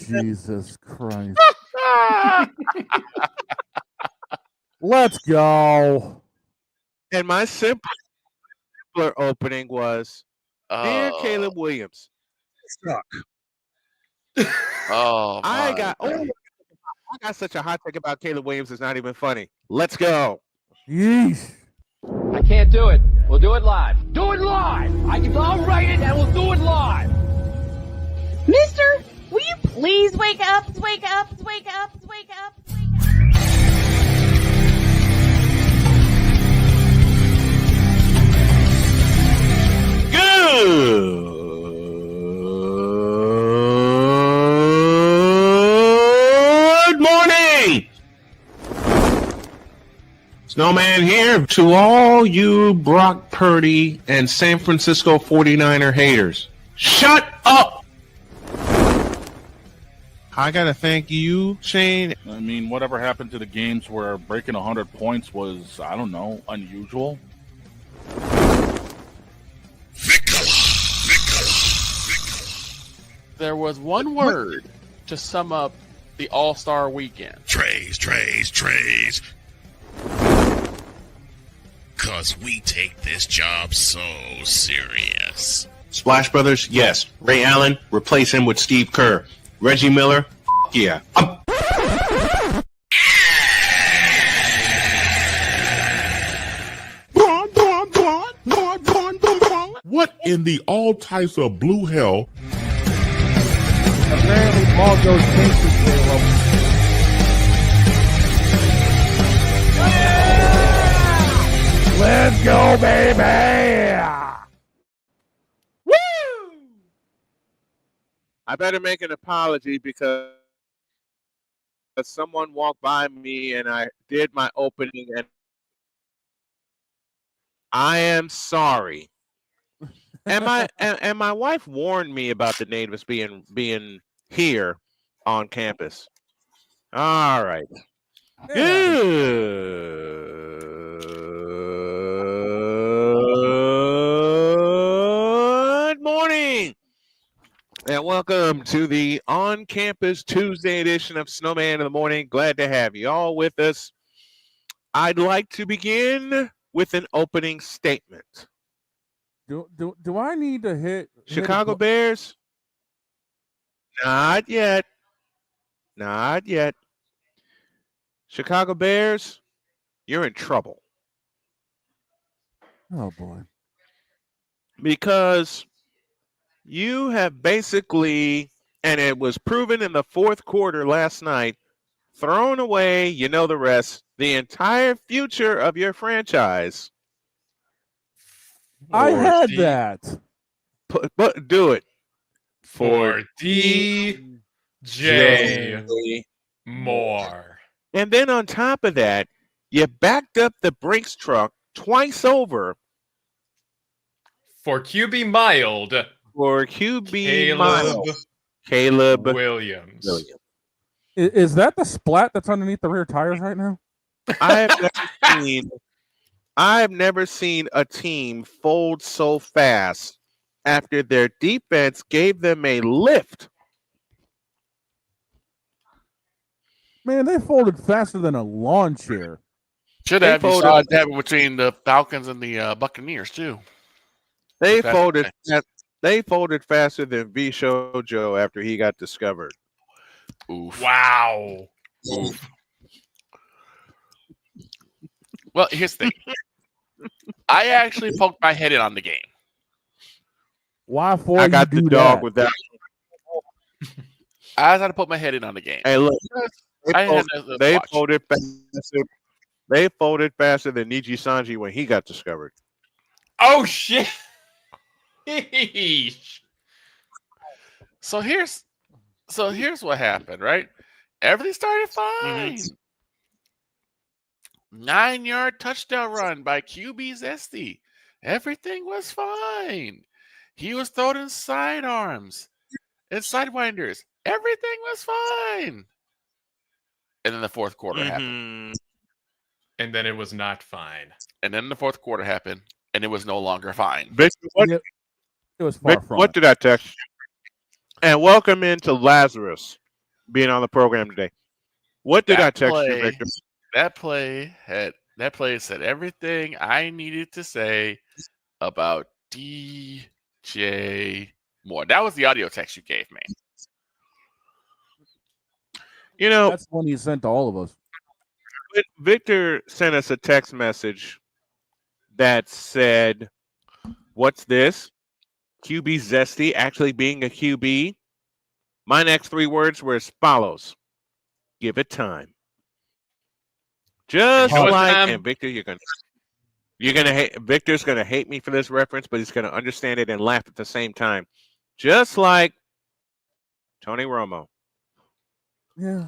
Jesus Christ. Let's go. And my simpler opening was, dear Caleb Williams. Suck. I got such a hot take about Caleb Williams. It's not even funny. Let's go. Yeesh. I can't do it. We'll do it live. Do it live! I'll write it and we'll do it live! Mister, will you please wake up, wake up, wake up, wake up, wake up? Good morning! Snowman here to all you Brock Purdy and San Francisco 49er haters. Shut up! I gotta thank you, Shane. I mean, whatever happened to the games where breaking 100 points was, I don't know, unusual? There was one word to sum up the All-Star weekend. Trays. Cause we take this job so serious. Splash Brothers, yes. Ray Allen, replace him with Steve Kerr. Reggie Miller, yeah. What in the all types of blue hell? Apparently, ball goes cases, Caleb. Let's go, baby! Woo! I better make an apology because someone walked by me and I did my opening and I am sorry. And my wife warned me about the natives being here on campus. All right. Good morning. And welcome to the on-campus Tuesday edition of Snowman in the Morning. Glad to have you all with us. I'd like to begin with an opening statement. Do I need to hit Chicago Bears? Not yet. Not yet. Chicago Bears, you're in trouble. Oh, boy. Because you have basically, and it was proven in the fourth quarter last night, thrown away, you know the rest, the entire future of your franchise. I had that. But do it. For DJ Moore. And then on top of that, you backed up the Brinks truck twice over. For QB Mild. For QB Mild. Caleb Williams. Is that the splat that's underneath the rear tires right now? I've never seen a team fold so fast after their defense gave them a lift. Man, they folded faster than a lawn chair. Should have. You saw it happen between the Falcons and the Buccaneers, too. They folded faster than V Shoujo after he got discovered. Oof. Wow. Oof. Well, here's the thing. I actually poked my head in on the game. Why for I got you the do dog that? with that. I had to put my head in on the game. Hey, look. They watch. folded faster. They folded faster than Niji Sanji when he got discovered. Oh, shit. So here's what happened, right? Everything started fine. 9-yard touchdown run by QB Zesty. Everything was fine. He was throwing in sidearms and sidewinders. Everything was fine. And then the fourth quarter happened. And then it was not fine. And then the fourth quarter happened, and it was no longer fine. It was far from what it. did I text? And welcome into Lazarus. being on the program today. What did I text you, play- Victor? That play said everything I needed to say about DJ Moore. That was the audio text you gave me. You know, That's the one he sent to all of us. Victor sent us a text message that said, "What's this? QB Zesty actually being a QB?" My next 3 words were as follows: "Give it time." Just like, and Victor, you're gonna hate. Victor's gonna hate me for this reference, but he's gonna understand it and laugh at the same time. Just like Tony Romo. Yeah.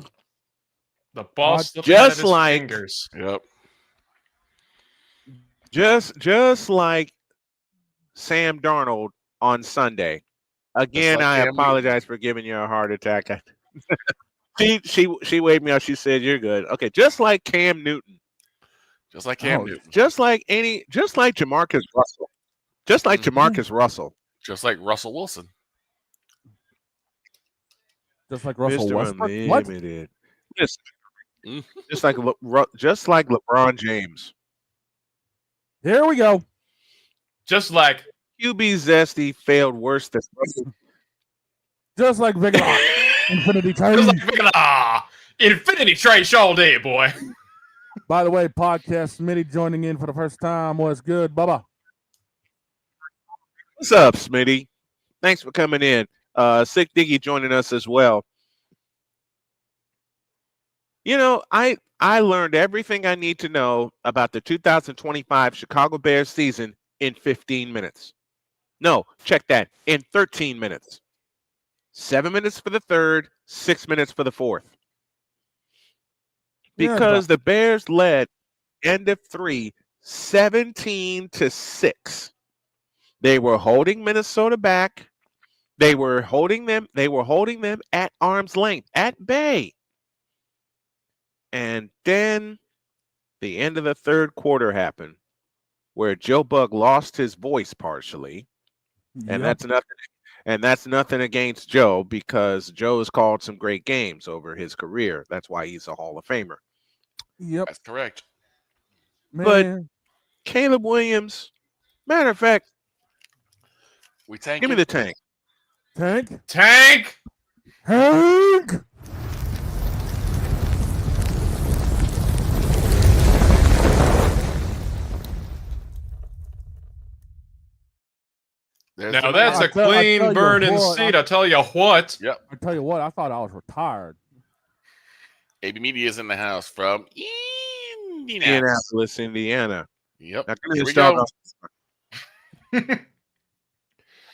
The ball slipping Just out of his like- fingers. Yep. Just like Sam Darnold on Sunday. Again, like I Cam apologize for giving you a heart attack. She waved me out. She said, "You're good." Okay, just like Cam Newton. Just like Cam Newton. Just like Jamarcus Russell. Just like Jamarcus Russell. Just like Russell Wilson. Just like Russell Mr. Westbrook. What? Unlimited. Just like LeBron James. Here we go. Just like QB Zesty failed worse than Russell. Just like Victor. Infinity Train. just like Infinity Trace all day, boy. By the way, podcast Smitty joining in for the first time. Was good, Bubba. What's up, Smitty? Thanks for coming in. Sick Diggy joining us as well. You know, I learned everything I need to know about the 2025 Chicago Bears season in 15 minutes. No, check that. In 13 minutes. 7 minutes for the third, 6 minutes for the fourth. Because the Bears led end of 3, 17-6. They were holding Minnesota back. They were holding them at arm's length, at bay. And then the end of the third quarter happened, where Joe Buck lost his voice partially. And that's nothing against Joe, because Joe has called some great games over his career. That's why he's a Hall of Famer. Yep. That's correct. Man. But Caleb Williams, matter of fact, give me the tank. Tank. Tank. Hank. Now that's a clean burning seat. I tell you what. Yep. I tell you what, I thought I was retired. AB Media is in the house from Indianapolis, Indiana. Yep. Now, Here we go.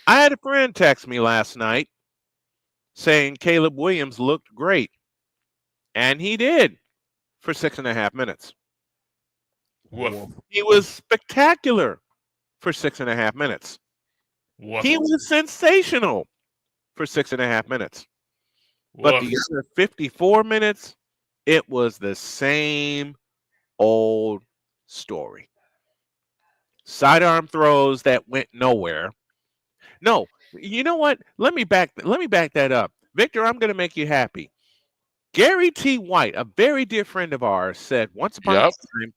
I had a friend text me last night saying Caleb Williams looked great. And he did for 6.5 minutes. Woof. He was spectacular for 6.5 minutes. Woof. He was sensational for 6.5 minutes. But the other 54 minutes, it was the same old story. Sidearm throws that went nowhere. No, you know what? Let me back that up. Victor, I'm going to make you happy. Gary T. White, a very dear friend of ours, said once upon a time,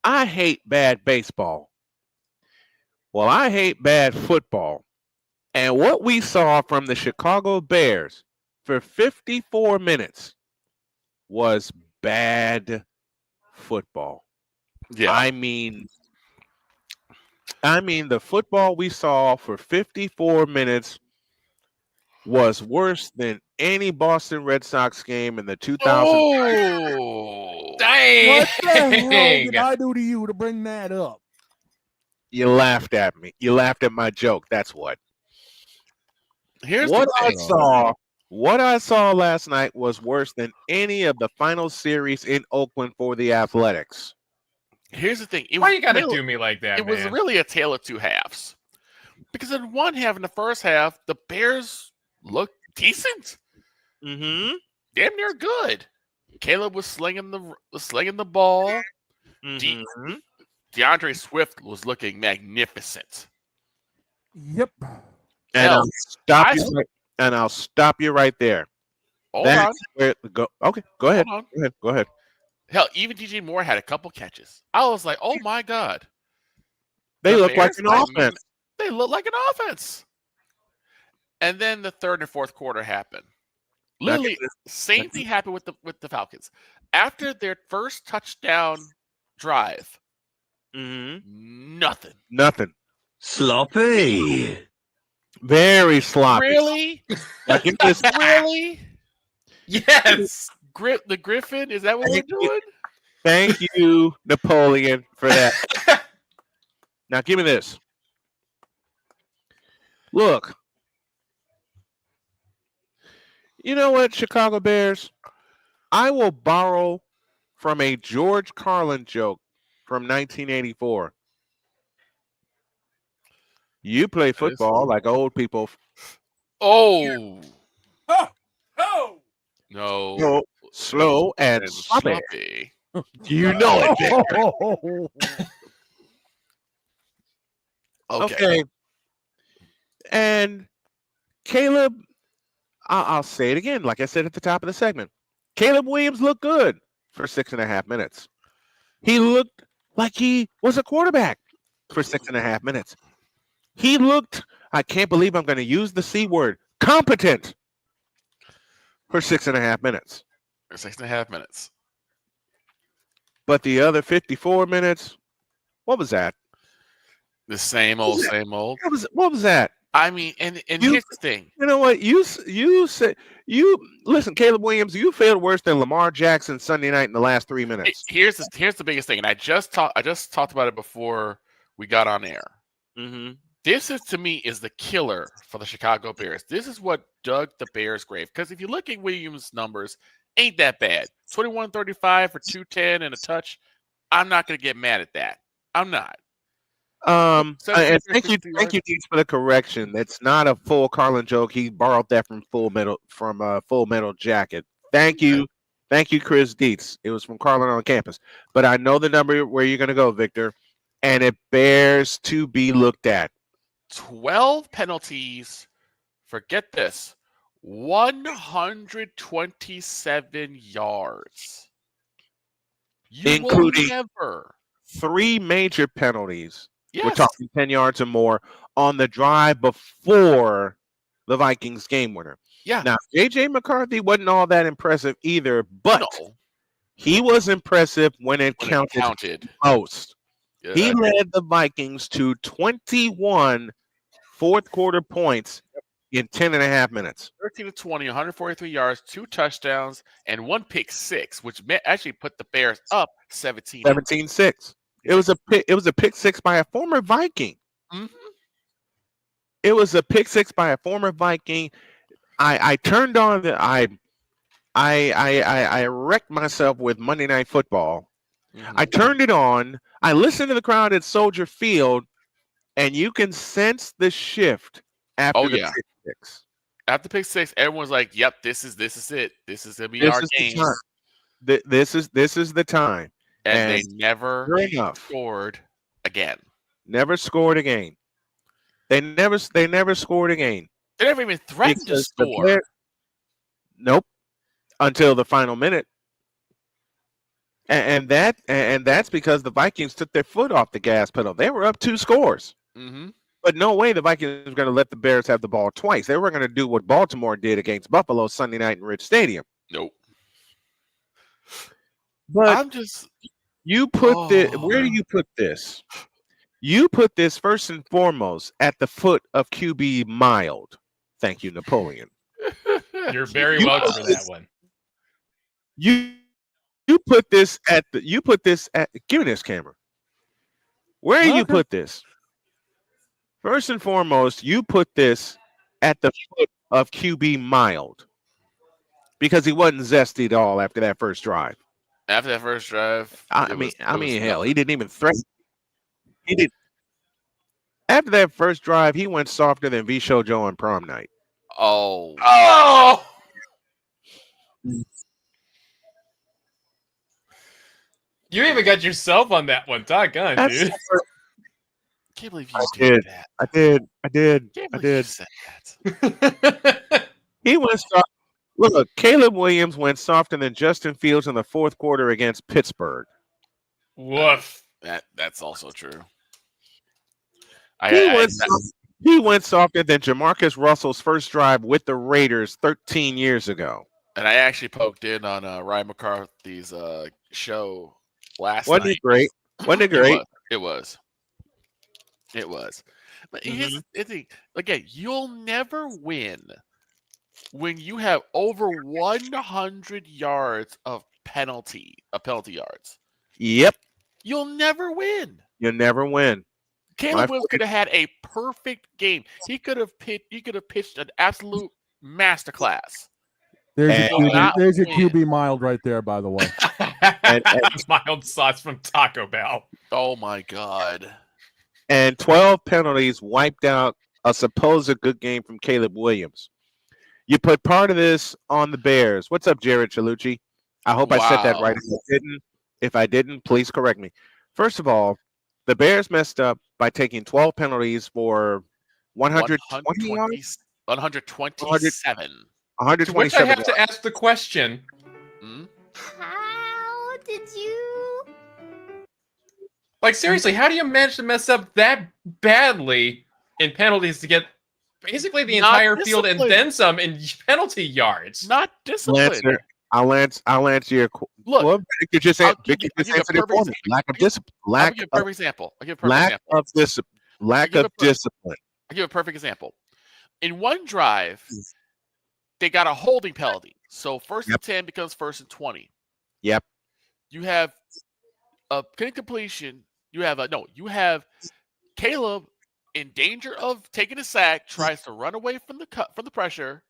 I hate bad baseball. Well, I hate bad football. And what we saw from the Chicago Bears for 54 minutes was bad football. Yeah. I mean, the football we saw for 54 minutes was worse than any Boston Red Sox game in the 2000s. Oh, dang! What the hell did I do to you to bring that up? You laughed at me. You laughed at my joke. That's what. Here's what the I thing. saw. What I saw last night was worse than any of the final series in Oakland for the Athletics. Here's the thing. Why you gotta do me like that, It was man? really a tale of two halves. Because in one half, in the first half, the Bears looked decent. Mm-hmm. Damn near good. Caleb was slinging the ball. Mm-hmm. DeAndre Swift was looking magnificent. Yep. And I'll stop you right there. Hold on. Okay, go ahead. Hold on. Go ahead. Hell, even DJ Moore had a couple catches. I was like, oh my God. They The look like Bears, an offense. They look like an offense. And then the third and fourth quarter happened. Literally, same thing happened with the Falcons. After their first touchdown drive, nothing. Sloppy. Very sloppy. Really? Really? Yes. The Griffin? Is that what we're doing? Thank you, Napoleon, for that. Now, give me this. Look. You know what, Chicago Bears? I will borrow from a George Carlin joke from 1984. You play football like old people. Oh. Oh. No. Slow and sloppy. You know it, Victor. Okay. And Caleb, I'll say it again, like I said at the top of the segment. Caleb Williams looked good for 6.5 minutes. He looked like he was a quarterback for 6.5 minutes. He looked, I can't believe I'm going to use the C word, competent for 6.5 minutes. For 6.5 minutes. But the other 54 minutes, what was that? The same old. What was that? I mean, and here's the thing. You know what? You said listen, Caleb Williams, you failed worse than Lamar Jackson Sunday night in the last 3 minutes. Here's the biggest thing, and I just talked about it before we got on air. Mm-hmm. This is, to me, is the killer for the Chicago Bears. This is what dug the Bears' grave. Because if you look at Williams' numbers, ain't that bad. 21-35 for 210 and a touch. I'm not going to get mad at that. I'm not. And thank you, Deeds, for the correction. That's not a full Carlin joke. He borrowed that from Full Metal Jacket. Thank you, Chris Dietz. It was from Carlin on campus. But I know the number where you're going to go, Victor, and it bears to be looked at. 12 penalties. Forget this. 127 yards. Including 3 major penalties. Yes. We're talking 10 yards or more on the drive before the Vikings game winner. Yeah. Now, J.J. McCarthy wasn't all that impressive either, but he was impressive when it counted most. Yeah. He led the Vikings to 21 fourth-quarter points in 10.5 minutes. 13-20, 143 yards, 2 touchdowns, and 1 pick six, which actually put the Bears up 17-6. It was a pick six by a former Viking. Mm-hmm. It was a pick six by a former Viking. I turned on I wrecked myself with Monday Night Football. Mm-hmm. I turned it on. I listened to the crowd at Soldier Field, and you can sense the shift after the pick six. After pick six, everyone's like, "Yep, this is it. This is gonna be our game. This is the time." And they never scored again. Never scored again. They never scored again. They never even threatened to score. Nope. Until the final minute. And that's because the Vikings took their foot off the gas pedal. They were up 2 scores. Mm-hmm. But no way the Vikings were going to let the Bears have the ball twice. They were going to do what Baltimore did against Buffalo Sunday night in Rich Stadium. Nope. But I'm just... where do you put this? You put this first and foremost at the foot of QB Mild. Thank you, Napoleon. You're very welcome for that one. You put this at give me this camera. Where do you put this? First and foremost, you put this at the foot of QB Mild. Because he wasn't zesty at all after that first drive. After that first drive, hell, he didn't even threaten. He did. After that first drive, he went softer than V-Show Joe on prom night. Oh! You even got yourself on that one. Doggone, dude. Can't believe you did that. I did. Can't believe you said that. He went soft. Look, Caleb Williams went softer than Justin Fields in the fourth quarter against Pittsburgh. Woof. That's also true. He went softer than Jamarcus Russell's first drive with the Raiders 13 years ago. And I actually poked in on Ryan McCarthy's show last Wasn't night. it great? Wasn't it great? It was. But here's the thing. Again, you'll never win when you have over 100 yards of penalty yards. Yep. You'll never win. You'll never win. Caleb Williams could have had a perfect game. He could have pitched an absolute masterclass. There's your QB mild right there, by the way. and mild sauce from Taco Bell. Oh my God. And 12 penalties wiped out a supposed good game from Caleb Williams. You put part of this on the Bears. What's up, Jared Chalucci? I hope I said that right. If I didn't, please correct me. First of all, the Bears messed up by taking 12 penalties for 120 yards? 127. 127. To which I have to ask the question. How did you? Like, seriously, how do you manage to mess up that badly in penalties to get basically the entire field and then some in penalty yards? Not discipline. I'll answer your look. Well, you just answer the point. Lack of discipline. I'll give you a perfect example. Lack of discipline. I'll give a perfect example. In one drive, they got a holding penalty. So first and 10 becomes first and 20. Yep. You have a completion. You have Caleb in danger of taking a sack, tries to run away from the pressure.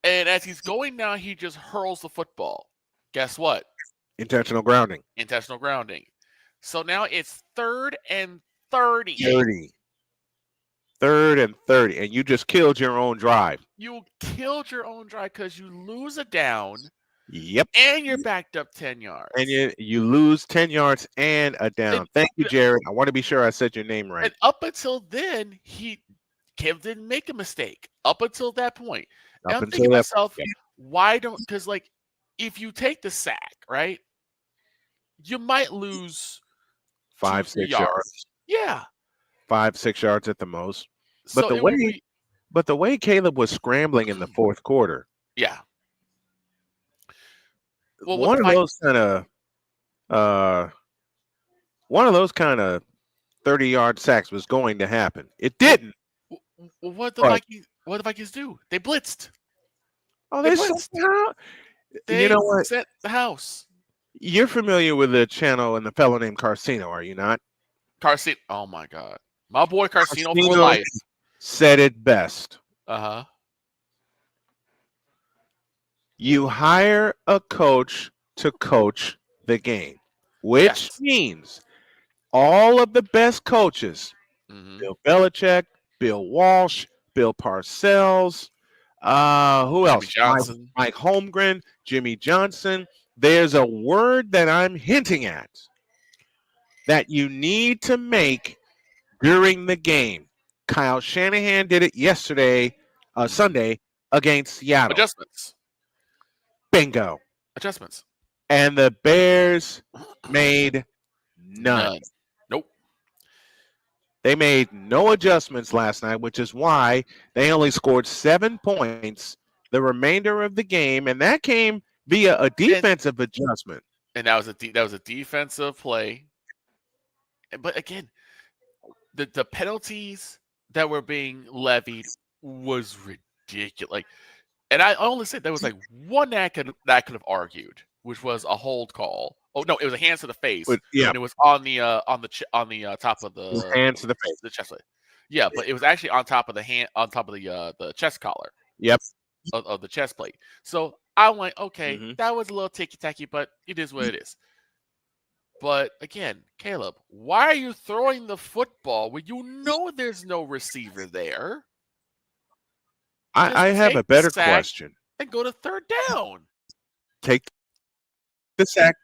And as he's going down, he just hurls the football. Guess what? Intentional grounding. So now it's 3rd and 30. 3rd and 30. And you just killed your own drive. You killed your own drive because you lose a down. Yep. And you're backed up 10 yards. And you lose 10 yards and a down. Thank you, Jared. I want to be sure I said your name right. And up until then, Caleb didn't make a mistake. Up until that point. And I'm thinking to myself, why don't, because like if you take the sack, right, you might lose 5-6 yards. Yeah. 5-6 yards at the most. But So the way Caleb was scrambling in the fourth quarter. Yeah. Well, one of those kind of 30-yard sacks was going to happen. It didn't. Well, what the Vikings do? They blitzed. Oh, they blitzed. You know what? Set the house. You're familiar with the channel and the fellow named Carcino, are you not? Carcino. Oh my God, my boy Carcino for life said it best. You hire a coach to coach the game, which means all of the best coaches, Bill Belichick, Bill Walsh, Bill Parcells, who else? Mike Holmgren, Jimmy Johnson. There's a word that I'm hinting at that you need to make during the game. Kyle Shanahan did it yesterday, Sunday, against Seattle. Adjustments. Bingo. Adjustments. And the Bears made none. Nope. They made no adjustments last night, which is why they only scored 7 points the remainder of the game, and that came via a defensive adjustment. And that was a defensive play. But again, the penalties that were being levied was ridiculous. And I only said there was like one that I could have argued, which was a hold call. Oh no, it was a hands to the face. And it was on the top of the hands to the face, the chest plate. Yeah, but it was actually on top of the chest collar. Yep. Of the chest plate. So I'm like, okay, that was a little ticky-tacky, but it is what it is. But again, Caleb, why are you throwing the football when you know there's no receiver there? I have a better question. And go to 3rd down. Take the sack.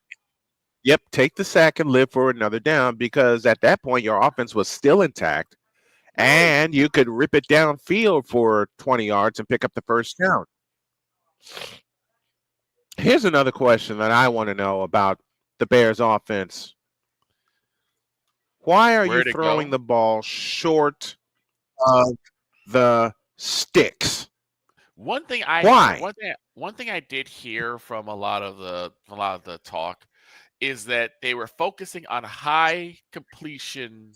Yep, take the sack and live for another down, because at that point your offense was still intact, and you could rip it downfield for 20 yards and pick up the first down. Here's another question that I want to know about the Bears offense. Why are Where'd you it throwing go? the ball short of the sticks? One thing Why? I did hear from a lot of the talk is that they were focusing on high completion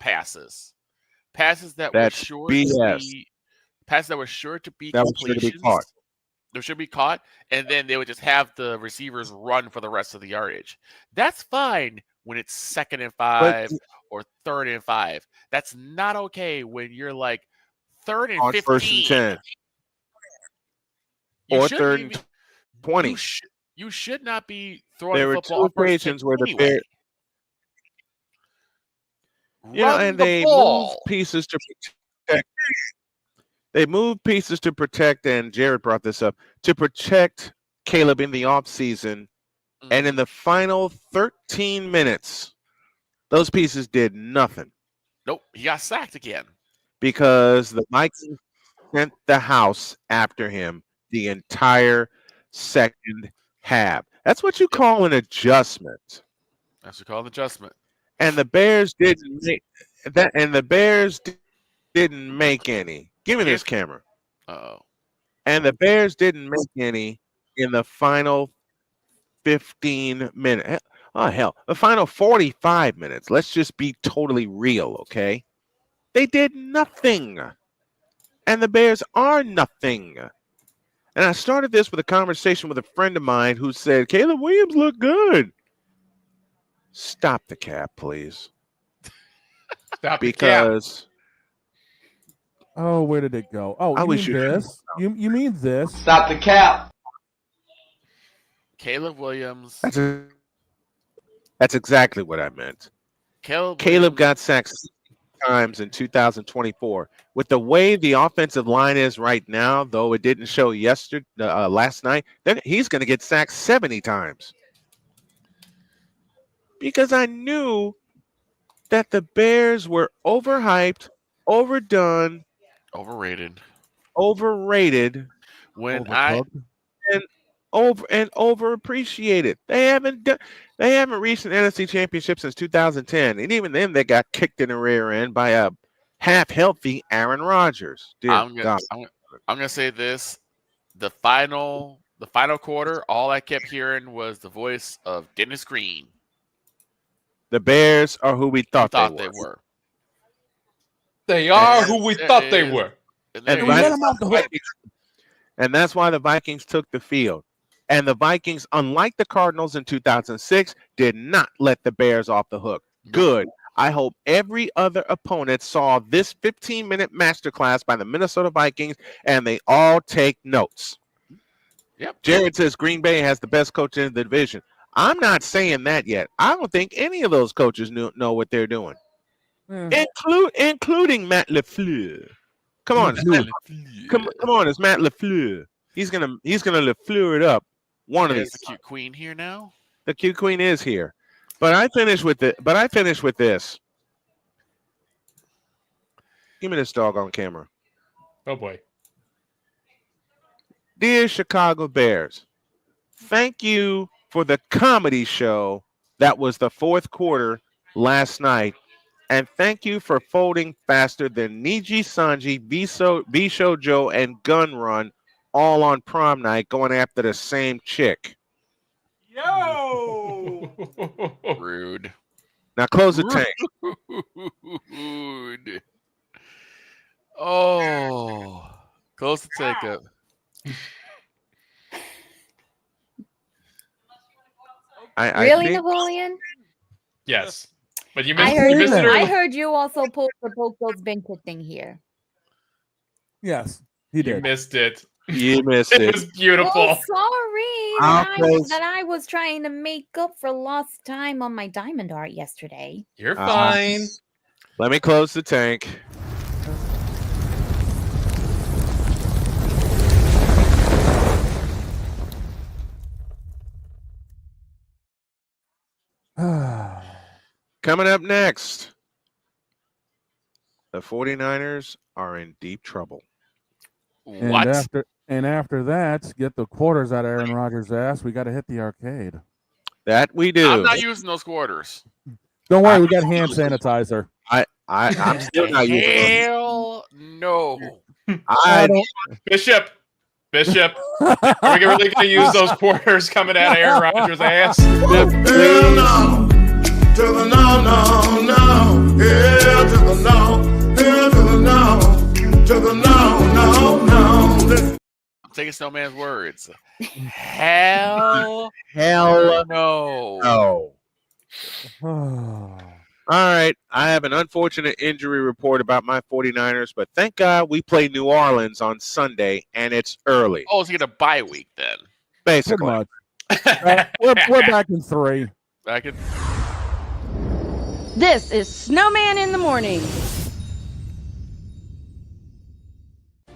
passes that were That's sure BS. to be passes that were sure to be That was sure to be completions. caught. They should be caught, and then they would just have the receivers run for the rest of the yardage. That's fine when it's 2nd and 5 or 3rd and 5. That's not okay when you're like 3rd and On 15. 1st and 10. You Or shouldn't 3rd and even- 20. You should not be throwing There the were football two on 1st and occasions 10 where the anyway. Bears, Run and the they moved ball. pieces to protect. They moved pieces to protect, and Jared brought this up, to protect Caleb in the offseason. And in the final 13 minutes, those pieces did nothing Nope, he got sacked again. because the Vikings sent the house after him the entire second half. That's what you call an adjustment. That's what we call an adjustment. And the Bears didn't make that, and the Bears didn't make any. Give me this camera. Uh-oh. And the Bears didn't make any in the final 15 minutes. Oh, hell, the final 45 minutes. Let's just be totally real, okay? They did nothing. And the Bears are nothing. And I started this with a conversation with a friend of mine who said, Caleb Williams looked good. Stop the cap, please. Stop because Oh, where did it go? Oh, I you wish mean you- this? You mean this? Stop the cap. Caleb Williams. That's exactly what I meant. Caleb Caleb got sacked 6 times in 2024. With the way the offensive line is right now, though it didn't show last night, then he's going to get sacked 70 times. Because I knew that the Bears were overhyped, overdone, overrated. and overappreciated. They haven't reached an NFC championship since 2010, and even then they got kicked in the rear end by a half healthy Aaron Rodgers. I'm gonna say this: the final quarter, all I kept hearing was the voice of Dennis Green. The Bears are who we thought, they were. They are who we thought they were. And that's why the Vikings took the field. And the Vikings, unlike the Cardinals in 2006, did not let the Bears off the hook. Good. I hope every other opponent saw this 15-minute masterclass by the Minnesota Vikings, and they all take notes. Yep. Jared says Green Bay has the best coach in the division. I'm not saying that yet. I don't think any of those coaches know what they're doing, including Matt LaFleur. Come on, come on, it's Matt LaFleur. He's gonna LaFleur it up. One of these. The cute queen here now. The cute queen is here, but I finish with this. Give me this dog on camera. Oh boy. Dear Chicago Bears, thank you for the comedy show that was the fourth quarter last night. And thank you for folding faster than Niji Sanji, Bisho Joe, and Gun Run all on prom night going after the same chick. Yo! Rude. Now close the tank. Rude. Oh. Close the tank up. Really, Napoleon? Yes. But you I missed heard you also poke those vintage thing here. Yes, he did. You missed it. You missed It it. was beautiful. Oh, sorry that I was trying to make up for lost time on my diamond art yesterday. You're fine. Let me close the tank. Coming up next, the 49ers are in deep trouble. What? And after that, get the quarters out of Aaron Rodgers' ass. We got to hit the arcade. That we do. I'm not using those quarters. Don't worry, we got hand sanitizer. I'm still not using them. Hell no. Bishop. Are we really going to use those quarters coming out of Aaron Rodgers' ass? Hell no. To the no, no, no. Hell to the no. Hell to the no. To the no, no, no. I'm taking Snowman's words. Hell no. No. All right. I have an unfortunate injury report about my 49ers, but thank God we play New Orleans on Sunday, and it's early. Oh, so you get a bye week then. Basically. Pretty much. We're back in 3. Back in. This is Snowman in the morning.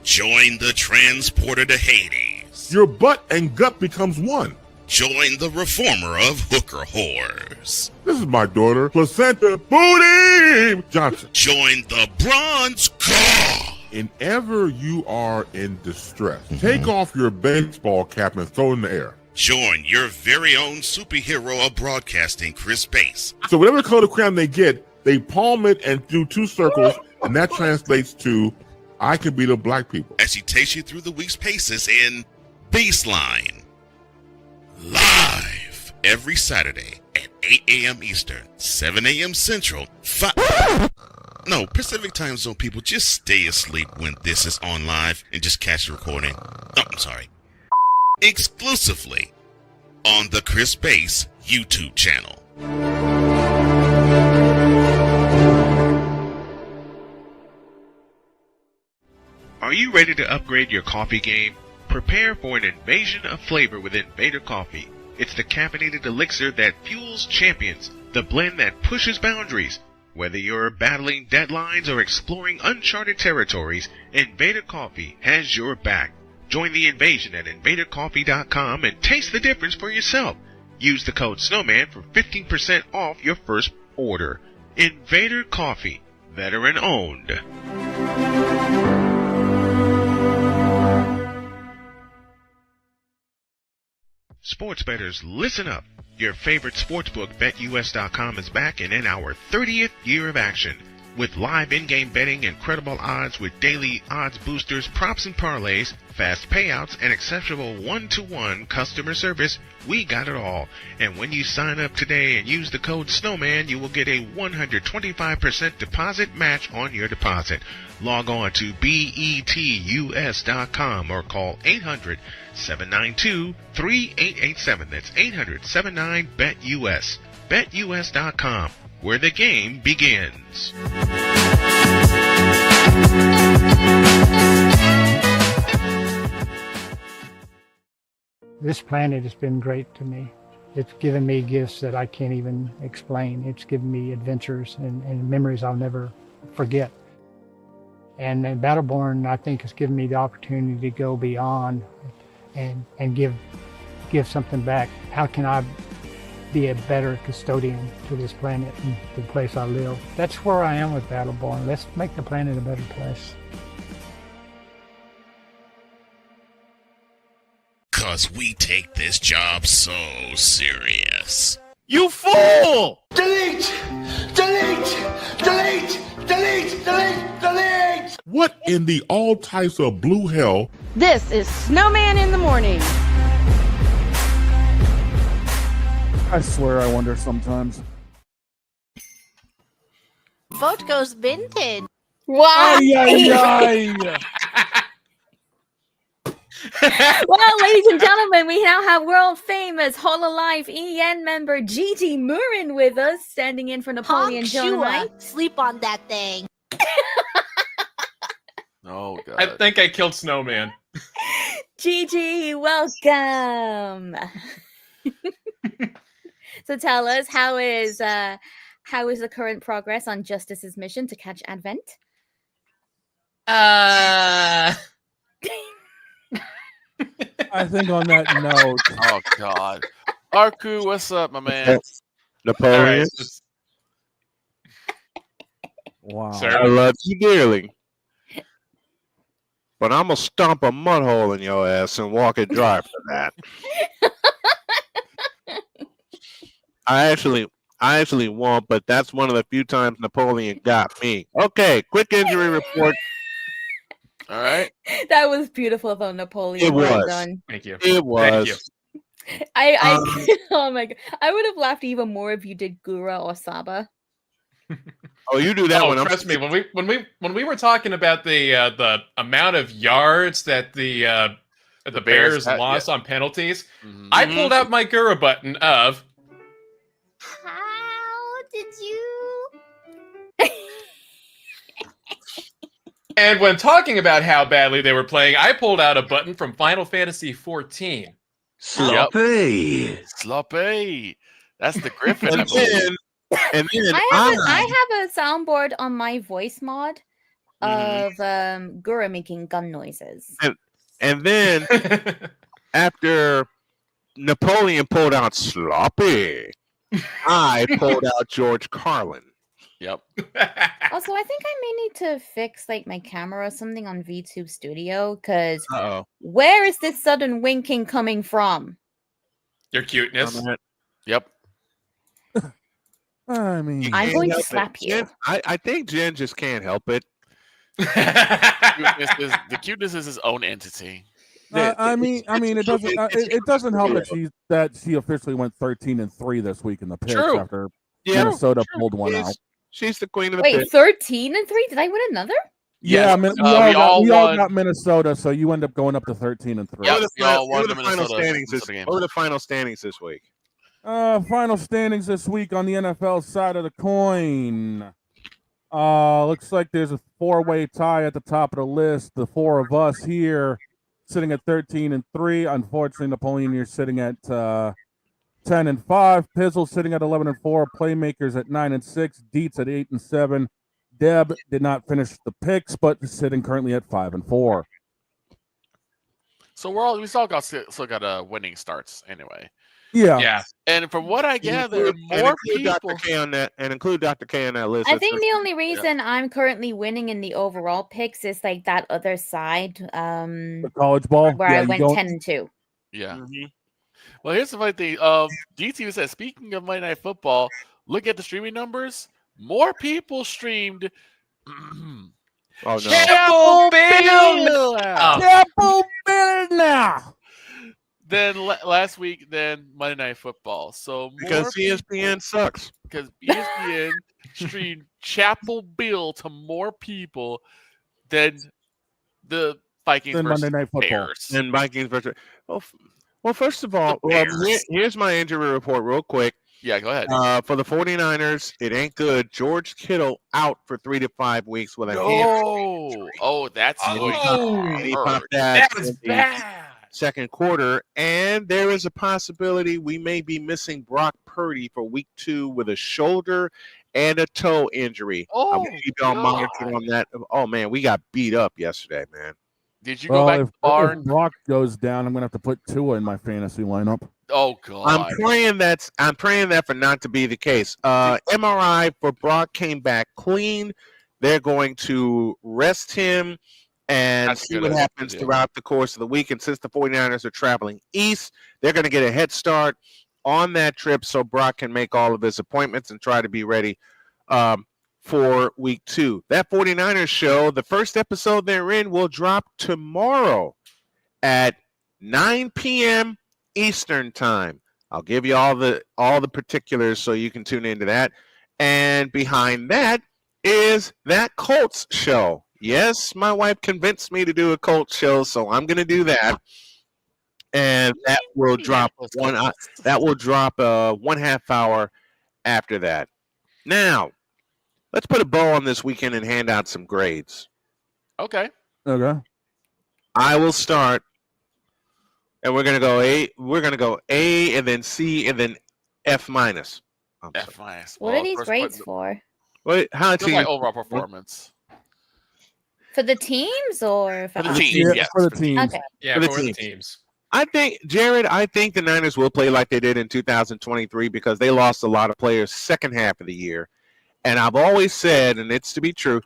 Join the transporter to Hades. Your butt and gut becomes one. Join the reformer of hooker whores. This is my daughter, Placenta Booty Johnson. Join the bronze claw. Whenever you are in distress, take off your baseball cap and throw it in the air. Join your very own superhero of broadcasting, Chris Bass. So whatever color crayon they get, they palm it and do 2 circles, and that translates to, I can be the black people. As he takes you through the week's paces in Baseline. Live every Saturday at 8 a.m. Eastern, 7 a.m. Central, Pacific Time Zone people, just stay asleep when this is on live and just catch the recording. Oh, I'm sorry. Exclusively on the Chris Bass YouTube channel. Are you ready to upgrade your coffee game? Prepare for an invasion of flavor with Invader Coffee. It's the caffeinated elixir that fuels champions, the blend that pushes boundaries. Whether you're battling deadlines or exploring uncharted territories, Invader Coffee has your back. Join the invasion at invadercoffee.com and taste the difference for yourself. Use the code Snowman for 15% off your first order. Invader Coffee, veteran owned. Sports bettors, listen up. Your favorite sportsbook, BetUS.com, is back and in our 30th year of action. With live in-game betting, incredible odds with daily odds boosters, props and parlays, fast payouts, and exceptional one-to-one customer service, we got it all. And when you sign up today and use the code Snowman, you will get a 125% deposit match on your deposit. Log on to betus.com or call 800-792-3887. That's 800-79-BET-US. BetUS.com, where the game begins. This planet has been great to me. It's given me gifts that I can't even explain. It's given me adventures and memories I'll never forget. And Battleborn, I think, has given me the opportunity to go beyond and give something back. How can I be a better custodian to this planet and the place I live? That's where I am with Battleborn. Let's make the planet a better place. 'Cause we take this job so serious. You fool! Delete! Delete! Delete! Delete! Delete! Delete! What in the all types of blue hell? This is Snowman in the morning. I swear I wonder sometimes. Vote goes vintage. Why? Well, ladies and gentlemen, we now have world famous Hololive EN member Gigi Murin with us, standing in for Napoleon Dynamite. Sleep on that thing. Oh, God. I think I killed Snowman. Gigi, welcome. So tell us, how is the current progress on Justice's mission to catch Advent? I think on that note. Oh, God. Arku, what's up, my man? Napoleon. Wow. I love you dearly. but I'm gonna stomp a mud hole in your ass and walk it dry for that. I actually won't, but that's one of the few times Napoleon got me. Okay, quick injury report. All right. That was beautiful, though, Napoleon. It Well was. done. Thank you. It was. Thank you. Oh my god, I would have laughed even more if you did Gura or Saba. Oh, you do that Oh, one. trust me. When we were talking about the amount of yards that the Bears had, lost on penalties, Mhm. I pulled out my Gura button of. How did you? And when talking about how badly they were playing, I pulled out a button from Final Fantasy 14. Sloppy. Sloppy. That's the Griffin. I believe. And then I have a soundboard on my voice mod of Gura making gun noises. and then after Napoleon pulled out Sloppy, I pulled out George Carlin. Yep. Also, I think I may need to fix like my camera or something on VTube Studio because where is this sudden winking coming from? Your cuteness. Yep. I mean, I'm going to help it. slap you. Jen, I think Jen just can't help it. The cuteness is his own entity. I mean, it doesn't. It doesn't help that she officially went 13-3 this week in the picks True. after Yeah, Minnesota pulled one out. She's the queen of the Wait, pit. 13-3? Did I win another? Yeah, Yes. we all won. got Minnesota, so you end up going up to 13-3. Yeah, What we all won are the the final Minnesota standings this? game. What are the final standings this week? Final standings this week on the NFL side of the coin. Looks like there's a four-way tie at the top of the list. The four of us here sitting at 13-3. Unfortunately, Napoleon, you're sitting at 10-5. Pizzle sitting at 11-4. Playmakers at 9-6. Deets at 8-7. Deb did not finish the picks, but is sitting currently at 5-4. So we still got winning starts anyway. Yeah. And from what I gather, more people. Dr. K on that, and include Dr. K on that list. I think the only reason I'm currently winning in the overall picks is like that other side. The college ball, where I went 10-2. Yeah. Mm-hmm. Well, here's the funny thing. DT said, speaking of Monday Night Football, look at the streaming numbers. More people streamed. Oh no! Chapel Bill now. Then last week, then Monday Night Football. So because ESPN sucks. Because ESPN streamed Chapel Bill to more people than the Vikings versus Monday Night Football. Bears. And Vikings versus. Well, first of all, here's my injury report real quick. Yeah, go ahead. For the 49ers, it ain't good. George Kittle out for 3 to 5 weeks with a hamstring. Oh, that's he popped that was bad. Second quarter, and there is a possibility we may be missing Brock Purdy for week 2 with a shoulder and a toe injury. I'm gonna keep y'all monitoring on that. Oh man, we got beat up yesterday, man. Did you go back to the barn? If Brock goes down, I'm gonna have to put Tua in my fantasy lineup. Oh god. I'm praying that for not to be the case. MRI for Brock came back clean. They're going to rest him and see what happens throughout the course of the week. And since the 49ers are traveling east, they're going to get a head start on that trip so Brock can make all of his appointments and try to be ready for week 2. That 49ers show, the first episode they're in, will drop tomorrow at 9 p.m. Eastern time. I'll give you all the particulars so you can tune into that. And behind that is that Colts show. Yes, my wife convinced me to do a Colts show, so I'm going to do that. And that will drop 1/2 hour after that. Now, let's put a bow on this weekend and hand out some grades. Okay. I will start, and we're gonna go A. We're gonna go A, and then C, and then F minus. F minus. What are these grades for? Wait, how Just my overall performance. For the teams or for the teams? Yes, for the teams. Okay. Yeah, for the teams. I think, Jared, the Niners will play like they did in 2023 because they lost a lot of players second half of the year. And I've always said, and it's to be true,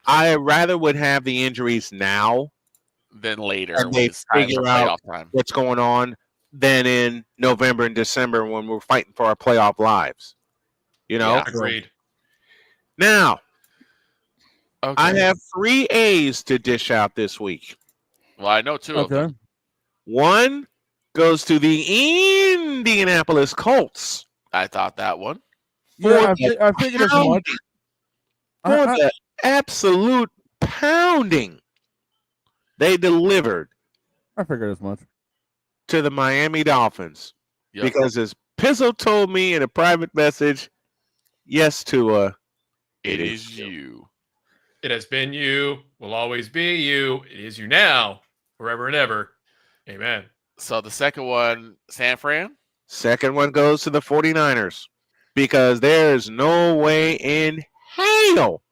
I rather would have the injuries now Then later, and when they it's time for figure out playoff time. what's going on than in November and December when we're fighting for our playoff lives. You know? Yeah. Agreed. Now, Okay. I have 3 A's to dish out this week. Well, I know 2 of them. One goes to the Indianapolis Colts. I thought that one. Yeah, I figured as much. For the absolute pounding they delivered. I figured as much. To the Miami Dolphins. Yep. Because as Pizzo told me in a private message, yes, Tua, it is you. It has been you, will always be you. It is you now, forever and ever. Amen. So the second one, San Fran? Second one goes to the 49ers. Because there's no way in hell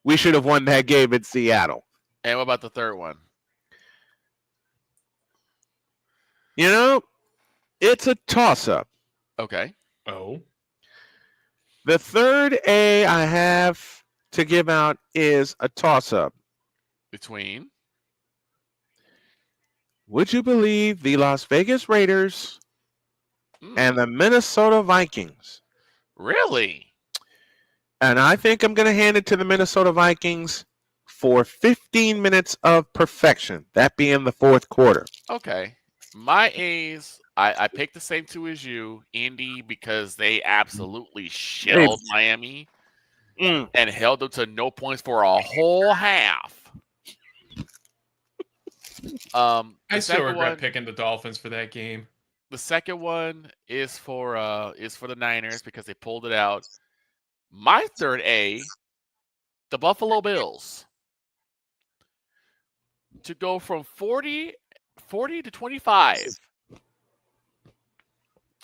we should have won that game in Seattle. And what about the third one? You know, it's a toss-up. Okay. Oh. The third A I have to give out is a toss-up. Between? Would you believe the Las Vegas Raiders and the Minnesota Vikings? Really? And I think I'm going to hand it to the Minnesota Vikings for 15 minutes of perfection, that being the fourth quarter. Okay. My A's, I picked the same 2 as you, Indy, because they absolutely shelled Miami and held them to no points for a whole half. I still regret picking the Dolphins for that game. The second one is for the Niners because they pulled it out. My third A, the Buffalo Bills, to go from 40 to 25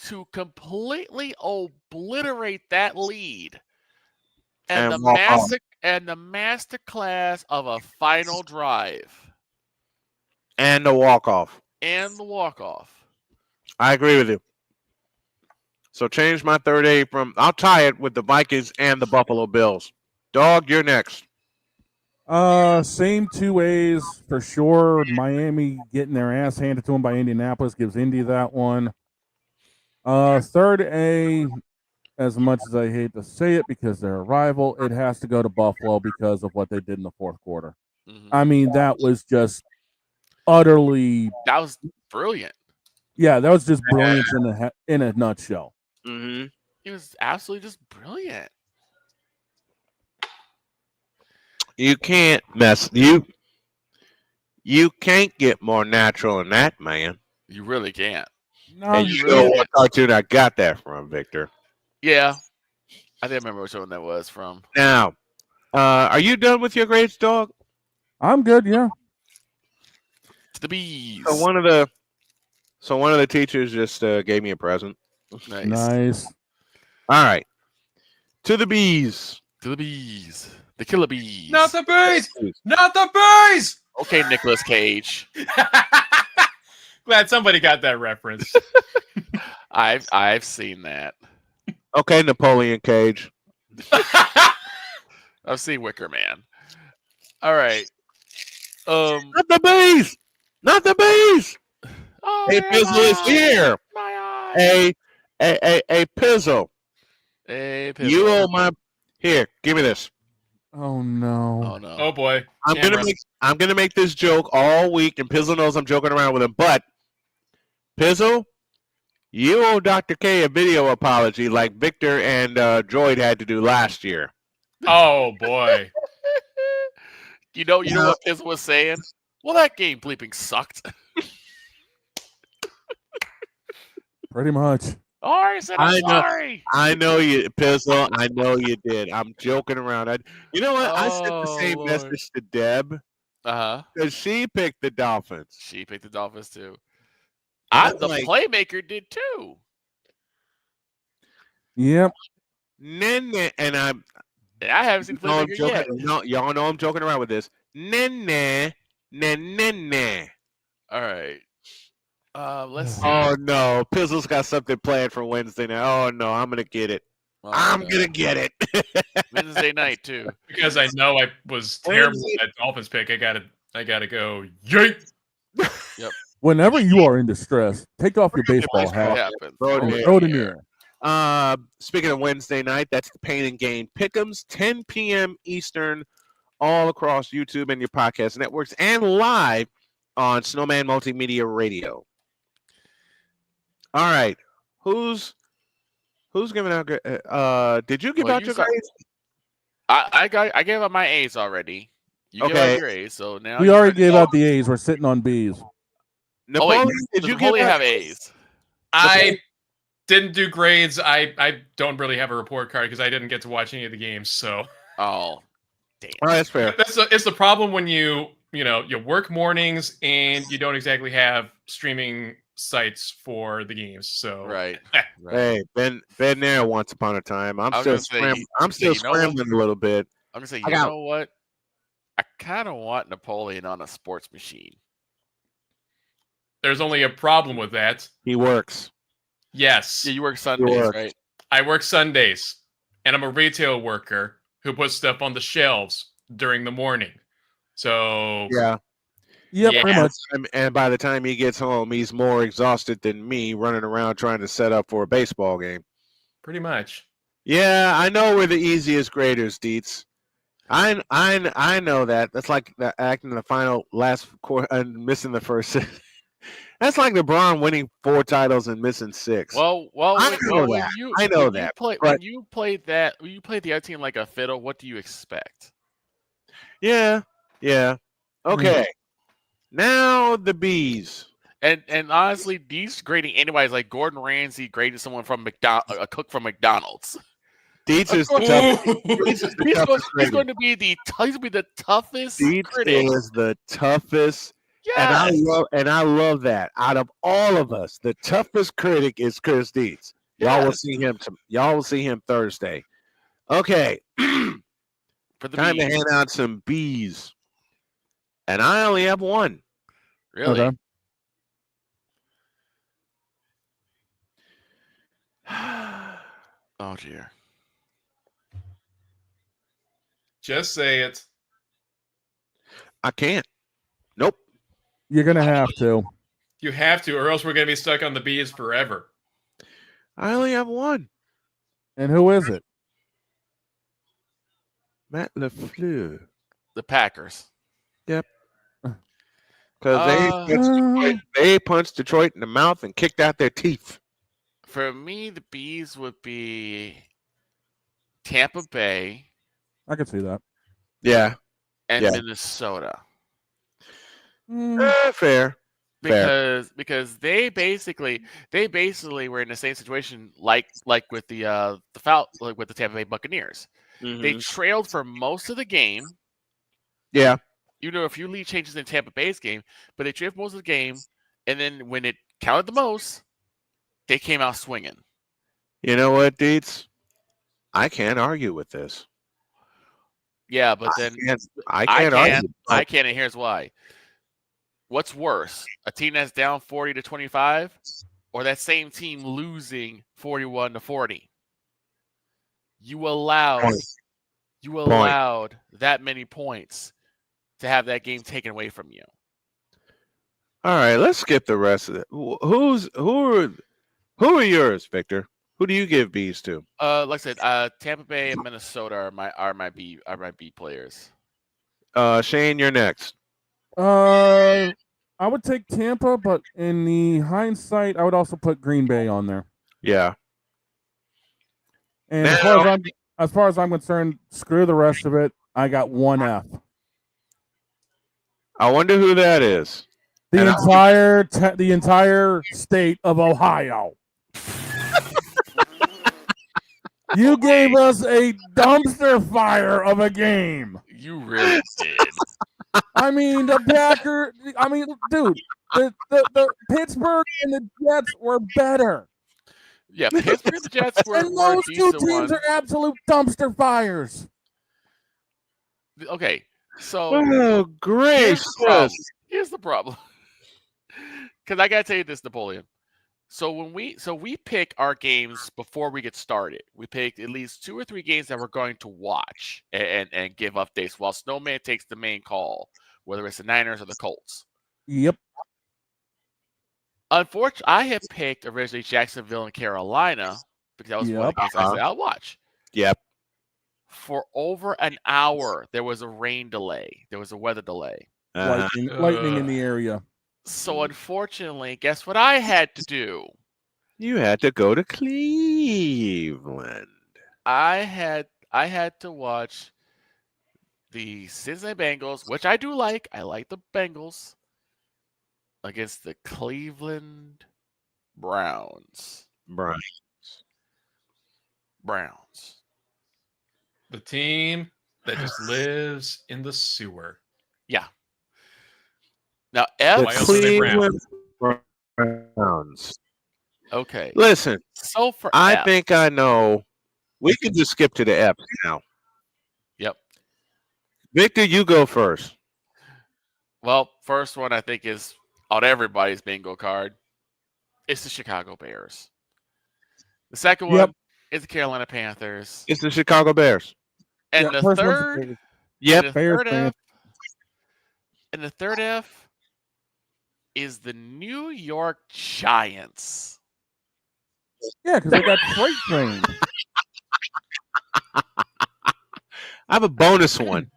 to completely obliterate that lead and the master class of a final drive and the walk-off. I agree with you. So change my third A from, I'll tie it with the Vikings and the Buffalo Bills. Dog, you're next. Same 2 A's for sure. Miami getting their ass handed to them by Indianapolis gives Indy that one. Third A, as much as I hate to say it because they're a rival, it has to go to Buffalo because of what they did in the fourth quarter. I mean, that was just utterly. That was brilliant. Yeah, that was just brilliance in a nutshell. Mm-hmm. It was absolutely just brilliant. You can't you can't get more natural than that, man. You really can't. No, and you know what cartoon I got that from, Victor. Yeah. I think I remember which one that was from. Now, are you done with your grades, dog? I'm good, yeah. To the bees. So one of the teachers just gave me a present. Nice. All right. To the bees. To the bees. The killer bees. Not the bees! Not the bees! Okay, Nicolas Cage. Glad somebody got that reference. I've seen that. Okay, Napoleon Cage. I've seen Wicker Man. All right. Not the bees! Not the bees! Oh, hey, Pizzle is here. Hey, Pizzle. Hey, Pizzle. You owe my. Here, give me this. Oh no. Oh no. Oh boy. I'm gonna make this joke all week, and Pizzle knows I'm joking around with him. But Pizzle, you owe Dr. K a video apology like Victor and Droid had to do last year. Oh boy. You know what Pizzle was saying? Well, that game bleeping sucked. Pretty much. I said I'm sorry. I know you, Pizzle. I know you did. I'm joking around. You know what? I sent the same message to Deb. Because she picked the Dolphins. She picked the Dolphins too. The playmaker did too. Yep. And I haven't seen the playmaker yet. No, y'all know I'm joking around with this. All right. Let's see. Oh no, Pizzle's got something planned for Wednesday night. Oh no, I'm gonna get it. I'm gonna get it. Wednesday night too. Because I know I was terrible at that Dolphins pick. I I gotta go. Yeet. Yep. Whenever you are in distress, take off your baseball hat Happen. Throw it and in throw it in the air. Speaking of Wednesday night, that's the Pain and Gain Pick'ems, 10 p.m. Eastern, all across YouTube and your podcast networks, and live on Snowman Multimedia Radio. All right, who's giving out? Did you give out your grades? I gave out my A's already. You gave out your A's, so now We already gave out the A's. We're sitting on B's. Napoleon, did you Napoleon have A's? I didn't do grades. I don't really have a report card because I didn't get to watch any of the games. So damn. Oh, that's fair. It's the problem when you work mornings and you don't exactly have streaming sites for the games. So right. Hey, been there once upon a time. I'm still scrambling a little bit. I'm gonna say, you know what? I kind of want Napoleon on a sports machine. There's only a problem with that. He works. Yes. Yeah, you work Sundays, right? I work Sundays, and I'm a retail worker who puts stuff on the shelves during the morning. So yeah, pretty much. And by the time he gets home, he's more exhausted than me running around trying to set up for a baseball game. Pretty much. Yeah, I know we're the easiest graders, Deets. I know that. That's like acting in the last quarter and missing the first. That's like LeBron winning 4 titles and missing 6. Well, I know that. When you played the other team like a fiddle, what do you expect? Yeah. Okay. Now the B's. And honestly, these grading anybody's like Gordon Ramsay grading someone from a cook from McDonald's. Deets is he's going to be the toughest. Deets critic. is the toughest. Yes. And I love that. Out of all of us, the toughest critic is Chris Deets. Y'all will see him. Y'all will see him Thursday. Okay. For the Time B's. to hand out some B's. And I only have one. Really? Okay. Oh dear. Just say it. I can't. Nope. You're gonna have to. You have to, or else we're going to be stuck on the B's forever. I only have one. And who is it? Matt LaFleur. The Packers. Yep. Because they punched Detroit in the mouth and kicked out their teeth. For me, the B's would be Tampa Bay. I can see that. Yeah. And Minnesota. Fair. Because they basically were in the same situation like with the Tampa Bay Buccaneers. Mm-hmm. They trailed for most of the game. Yeah. You know, a few lead changes in Tampa Bay's game, but they trailed most of the game, and then when it counted the most, they came out swinging. You know what, Deets? I can't argue with this. Yeah, but then I can't argue. I can't, and here's why. What's worse, a team that's down 40-25, or that same team losing 41-40? You allowed that many points to have that game taken away from you. All right, let's skip the rest of it. Who are yours, Victor? Who do you give B's to? Like I said, Tampa Bay and Minnesota are my B players. Shane, you're next. I would take Tampa, but in the hindsight, I would also put Green Bay on there. Yeah. And as far as I'm concerned, screw the rest of it. I got 1 F. I wonder who that is. The entire state of Ohio. You gave us a dumpster fire of a game. You really did. I mean, the Packers. I mean, dude, the Pittsburgh and the Jets were better. Yeah, Pittsburgh and the Jets were. And those two teams are absolute dumpster fires. Okay, so. Oh, great! Here's the problem. Because I gotta tell you this, Napoleon. So we pick our games before we get started. We pick at least 2 or 3 games that we're going to watch and give updates while Snowman takes the main call. whether it's the Niners or the Colts. Yep. Unfortunately, I had picked originally Jacksonville and Carolina because that was one Yep. against I said I'll watch. Yep. For over an hour, there was a rain delay. There was a weather delay. Lightning in the area. So unfortunately, guess what I had to do? You had to go to Cleveland. I had to watch the Cincinnati Bengals, which I do like. I like the Bengals against the Cleveland Browns. The team that just lives in the sewer. Yeah. Now, The Why else are they Cleveland Browns. Okay. Listen, So for I F, think I know. We can just skip to the F's now. Yep. Victor, you go first. Well, first one I think is on everybody's bingo card. It's the Chicago Bears. The second one is the Carolina Panthers. It's the Chicago Bears. And Yeah, the first one's third, the Yep. and the Bears third fan. F, and the third F is the New York Giants. Yeah, because they got freight train. I have a bonus one.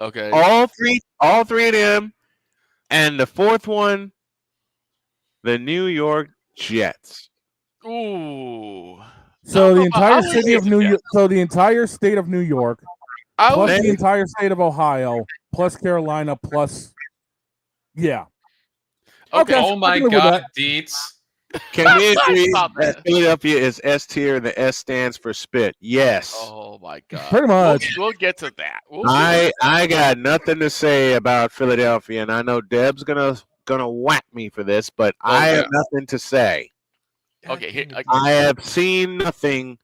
Okay. All three of them, and the fourth one, the New York Jets. Ooh. So the I entire would city say of New the York. So the entire state of New York, I plus would the entire state of Ohio, plus Carolina, plus Okay. Oh I my can live with God, that. Deets. Can we agree Stop that that. Philadelphia is S tier and the S stands for spit? Yes. Oh my God. Pretty much. We'll get to that. We'll get I got nothing to say about Philadelphia, and I know Deb's gonna whack me for this, but I have nothing to say. Okay. Here, I have seen nothing.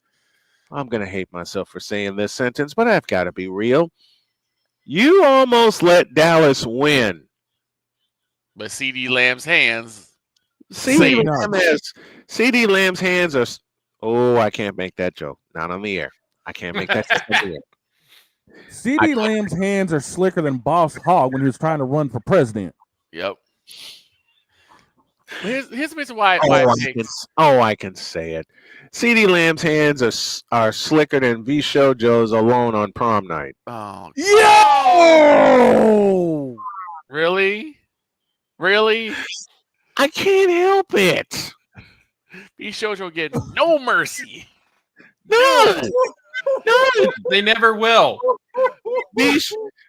I'm gonna hate myself for saying this sentence, but I've got to be real. You almost let Dallas win. but CD Lamb's hands. CD Lamb's hands are. Oh, I can't make that joke. Not on the air. I can't make that joke on the air. CD Lamb's hands are slicker than Boss Hogg when he was trying to run for president. Yep. Here's the reason why. I can say it. CD Lamb's hands are slicker than V Shojo's alone on prom night. Oh. Yo! Really? Really? I can't help it. V Shoujo get no mercy. No. They never will.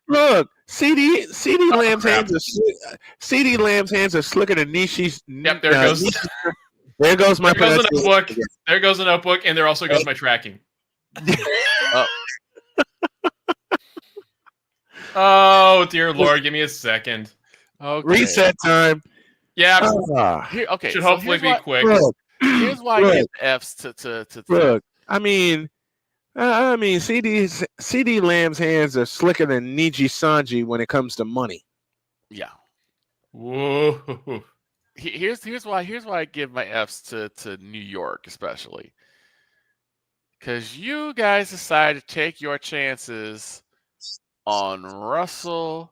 Look, CD Lamb's hands are slicker than Nishi's. Yep, there goes. There goes my There goes a notebook. There goes a notebook, and there also goes my tracking. Oh dear Lord, give me a second. Okay. Reset time. Yeah. Okay. Should so hopefully be quick. Here's why I give F's to. Look, I mean, CD Lamb's hands are slicker than Niji Sanji when it comes to money. Yeah. Whoa. Here's why I give my F's to New York, especially. Because you guys decided to take your chances on Russell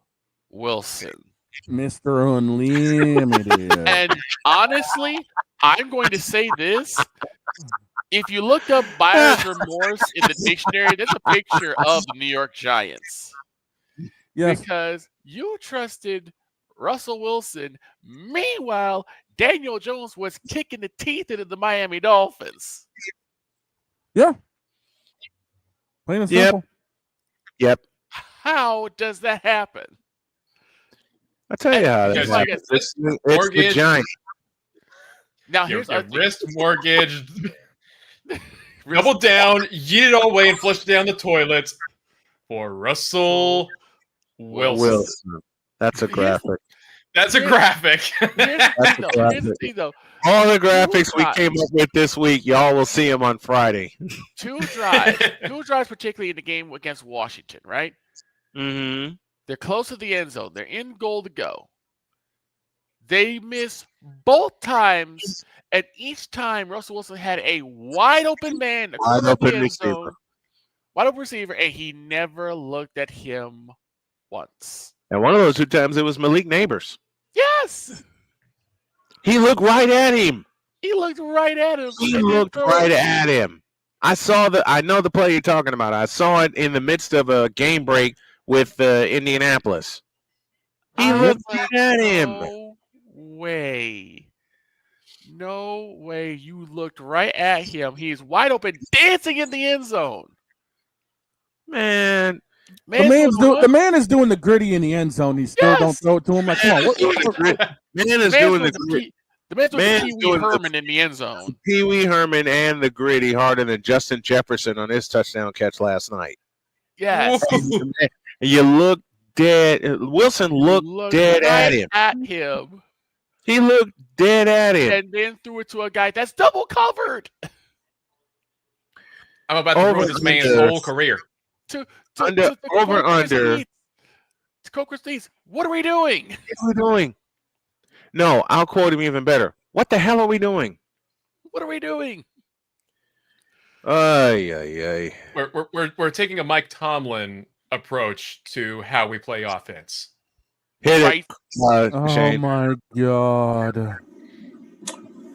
Wilson. Mr. Unlimited. And honestly, I'm going to say this. If you look up buyer's remorse in the dictionary, there's a picture of the New York Giants. Yes. Because you trusted Russell Wilson. Meanwhile, Daniel Jones was kicking the teeth into the Miami Dolphins. Yeah. Plain and simple. Yep. How does that happen? I'll tell you how that Because happens. It's the mortgage. Giants. Now Your here's our wrist mortgage. Double down, yeet it all away, and flush it down the toilet for Russell Wilson. That's a graphic. That's a graphic. Here's the thing, though. All the graphics we came up with this week, y'all will see them on Friday. Two drives, particularly in the game against Washington, right? Mm-hmm. They're close to the end zone. They're in goal to go. They miss both times, and each time Russell Wilson had a wide open man, Wide open receiver. wide open receiver, and he never looked at him once. And one of those 2 times it was Malik Neighbors. Yes. He looked right at him. He looked right at him. He looked right at him. I know the play you're talking about. I saw it in the midst of a game break with Indianapolis. He looked right at him. No way. No way. You looked right at him. He's wide open, dancing in the end zone. Man. The man is doing the gritty in the end zone. He still don't throw it to him. Like, come on. Man is doing the gritty. The man's doing the Pee Wee Herman in the end zone. Pee Wee Herman and the gritty harder than Justin Jefferson on his touchdown catch last night. Yes. You look dead. Wilson looked dead right at him. He looked dead at him. And then threw it to a guy that's double covered. I'm about to ruin this man's whole career. Under. To Coker Steve's, what are we doing? What are we doing? No, I'll quote him even better. What the hell are we doing? What are we doing? We're taking a Mike Tomlin approach to how we play offense. Hit it. Oh Shane. my God.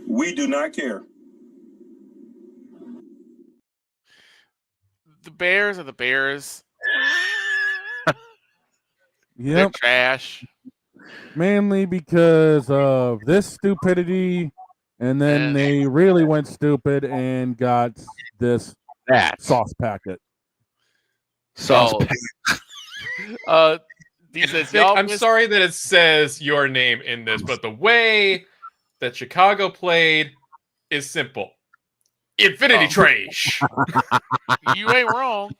We do not care. The Bears are the Bears. Yep. They're trash. Mainly because of this stupidity, and then they really went stupid and got this sauce packet. Sauce packet. I'm sorry that it says your name in this, but the way that Chicago played is simple. Infinity trash. You ain't wrong.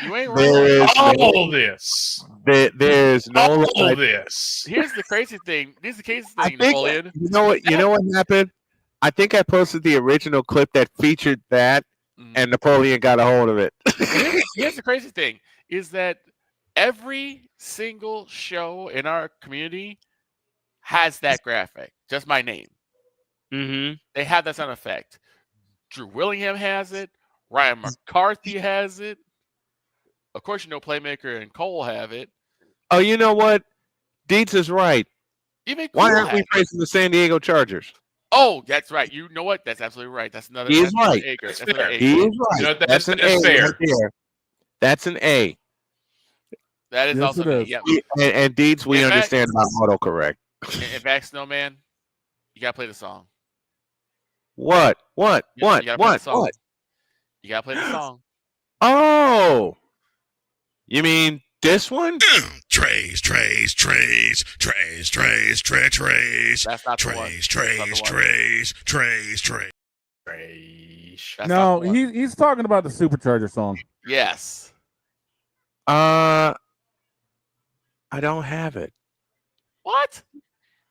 You ain't There wrong. is All this. There's no all this. Here's the crazy thing. Here's the crazy I thing, think, Napoleon. you know what happened? I think I posted the original clip that featured that, and Napoleon got a hold of it. Here's the crazy thing: is that every single show in our community has that graphic. Just my name. Mm-hmm. They have that sound effect. Drew Willingham has it. Ryan McCarthy has it. Of course, Playmaker and Cole have it. Oh, you know what? Dietz is right. Even Why Cole aren't we has it. facing the San Diego Chargers? Oh, that's right. You know what? That's absolutely right. That's another. He is that's right. Acre. That's That's fair. another He Acre. is right. You know, that's an A fair. right there. That's an A. That is Yes, also it an A. is. Yep. And Dietz, we In fact- understand about autocorrect. In fact, Snowman, you gotta play the song. What? You gotta play the song. You gotta play the song. Oh, you mean this one? Trays. That's not the one. Trays. That's No, not the one. he's talking about the Supercharger song. Yes. I don't have it. What?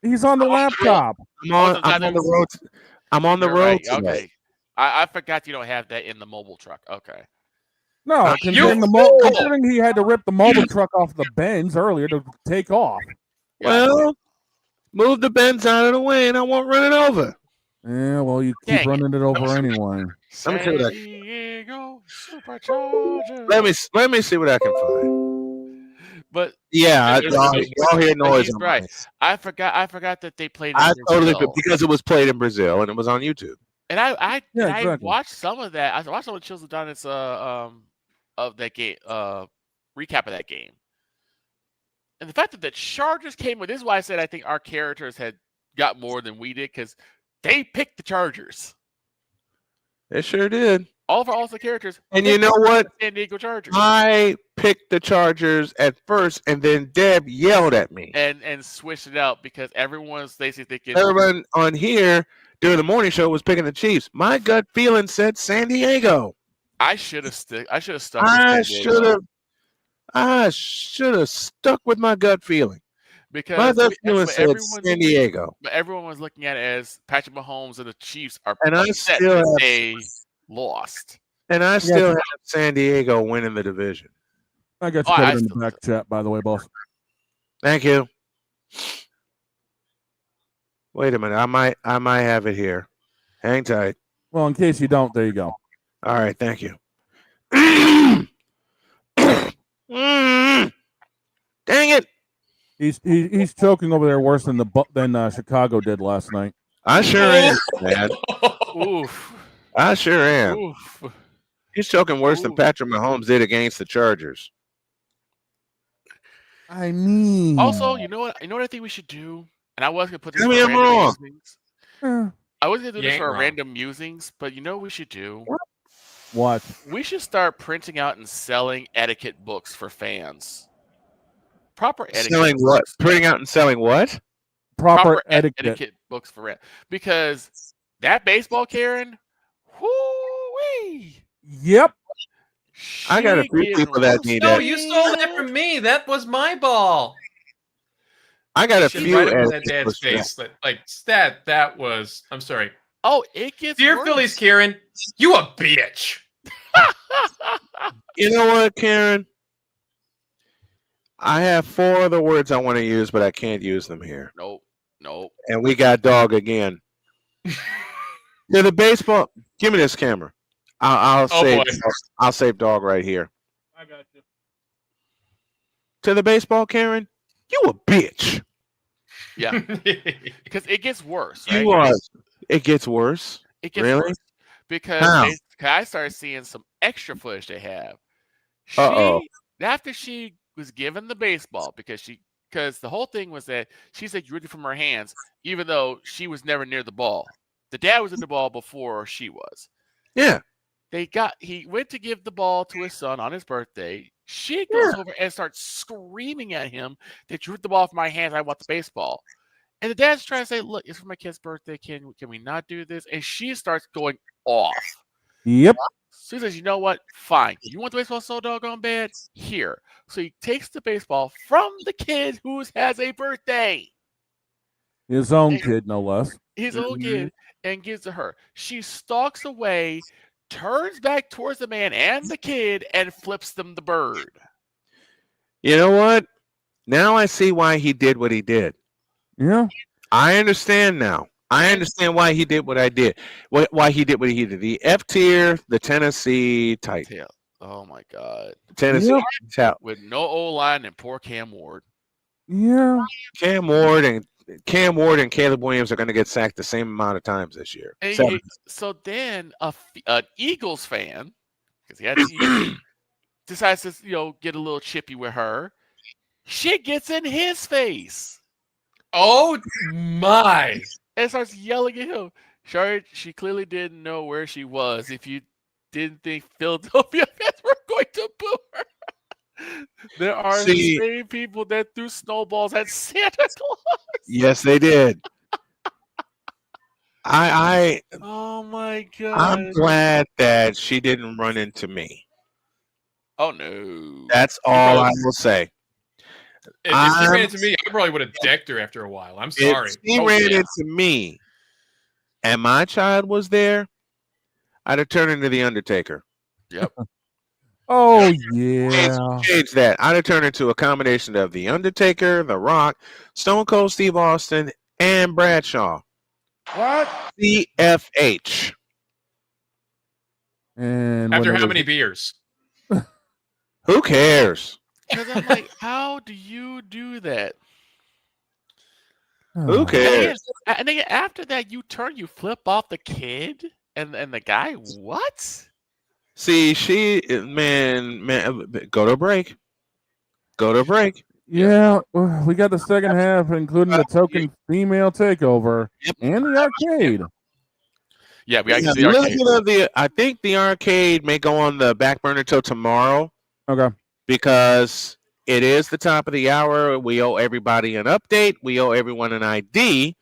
He's on the laptop. I'm on the road. I'm on the You're road right. today. Okay. I forgot you don't have that in the mobile truck. Okay. No, considering he had to rip the mobile truck off the Benz earlier to take off. Well, move the Benz out of the way, and I won't run it over. Yeah, well, you keep running it over anyway. Let me see what I Diego Supercharger. let me see what I can find. But yeah, y'all hear noise. He's right. I forgot that they played. I in totally Brazil. because it was played in Brazil and it was on YouTube. And I exactly. watched some of that. I watched some of Chills of Donuts of that game recap of that game. And the fact that the Chargers came with this is why I said I think our characters had got more than we did because they picked the Chargers. They sure did. All of our awesome characters. And you know what? San Diego Chargers. I picked the Chargers at first, and then Deb yelled at me. And switched it out because everyone's basically thinking Everyone on here during the morning show was picking the Chiefs. My gut feeling said San Diego. I should have stuck. I should have stuck. I should have stuck with my gut feeling. Because my gut feeling but said San Diego. But everyone was looking at it as Patrick Mahomes and the Chiefs are And I upset still that have- they lost. And I still have San Diego winning the division. I got you covered in the back chat, by the way, boss. Thank you. Wait a minute. I might have it here. Hang tight. Well, in case you don't, there you go. All right, thank you. Dang it! He's choking over there worse than Chicago did last night. I sure am, man. Oof. I sure am. Oof. He's choking worse than Patrick Mahomes did against the Chargers. I mean, Also, you know what I think we should do? And I was gonna put this Tell for me I'm random wrong. musings. I was gonna do You this ain't for wrong. random musings, but you know what we should do? what? We should start printing out and selling etiquette books for fans. Proper etiquette. Selling what? books. Printing out and selling what? Proper etiquette. books for rent. Because that baseball Karen, whoo-wee. Yep. I got a few people that need No, that. you stole that from me. That was my ball. I got a Should few. right up in as that dad's people face. Like that was. I'm sorry. Oh, it gets Dear worse. Phillies, Karen, you a bitch. You know what, Karen? I have 4 other words I want to use, but I can't use them here. Nope. And we got dog again. To the baseball. Give me this camera. I'll save dog right here. I got you. To the baseball, Karen, you a bitch. Yeah. Because it gets worse, right? You are. It gets worse. It gets Really? worse. Because How? I started seeing some extra footage they have. Uh-oh. After she was given the baseball, because the whole thing was that she said you ripped it from her hands, even though she was never near the ball. The dad was in the ball before she was. Yeah. He went to give the ball to his son on his birthday. She goes over and starts screaming at him that you ripped the ball from my hands. I want the baseball. And the dad's trying to say, look, it's for my kid's birthday. Can we not do this? And she starts going off. Yep. So he says, you know what? Fine. You want the baseball so doggone bad? Here. So he takes the baseball from the kid who has a birthday. His own kid, no less. His own kid, and gives to her. She stalks away, turns back towards the man and the kid, and flips them the bird. You know what? Now I see why he did what he did. Yeah. I understand now. I understand why he did what I did. Why he did what he did. The F tier, the Tennessee Titans. Oh my God. Tennessee with no O-line and poor Cam Ward. Yeah. Cam Ward and Caleb Williams are going to get sacked the same amount of times this year. So then an Eagles fan, because he had the Eagles, decides to get a little chippy with her. Shit gets in his face. Oh my! And starts yelling at him. She clearly didn't know where she was. If you didn't think Philadelphia fans were going to boo her. There are the same people that threw snowballs at Santa Claus. Yes, they did. Oh my God! I'm glad that she didn't run into me. Oh no! That's all I will say. If she ran into me, I probably would have decked her after a while. I'm sorry. If she ran into me, and my child was there, I'd have turned into the Undertaker. Yep. Oh yeah. Change that. I'd have turned into a combination of the Undertaker, The Rock, Stone Cold Steve Austin, and Bradshaw. What? CFH. And after how many beers? Who cares? Because I'm like, how do you do that? Who cares? And then after that, you flip off the kid and the guy. What? See, man, go to break. Go to break. Yeah, we got the second half, including the token female takeover and the arcade. Yeah, we actually the arcade. I think the arcade may go on the back burner till tomorrow. Okay. Because it is the top of the hour. We owe everybody an update. We owe everyone an ID.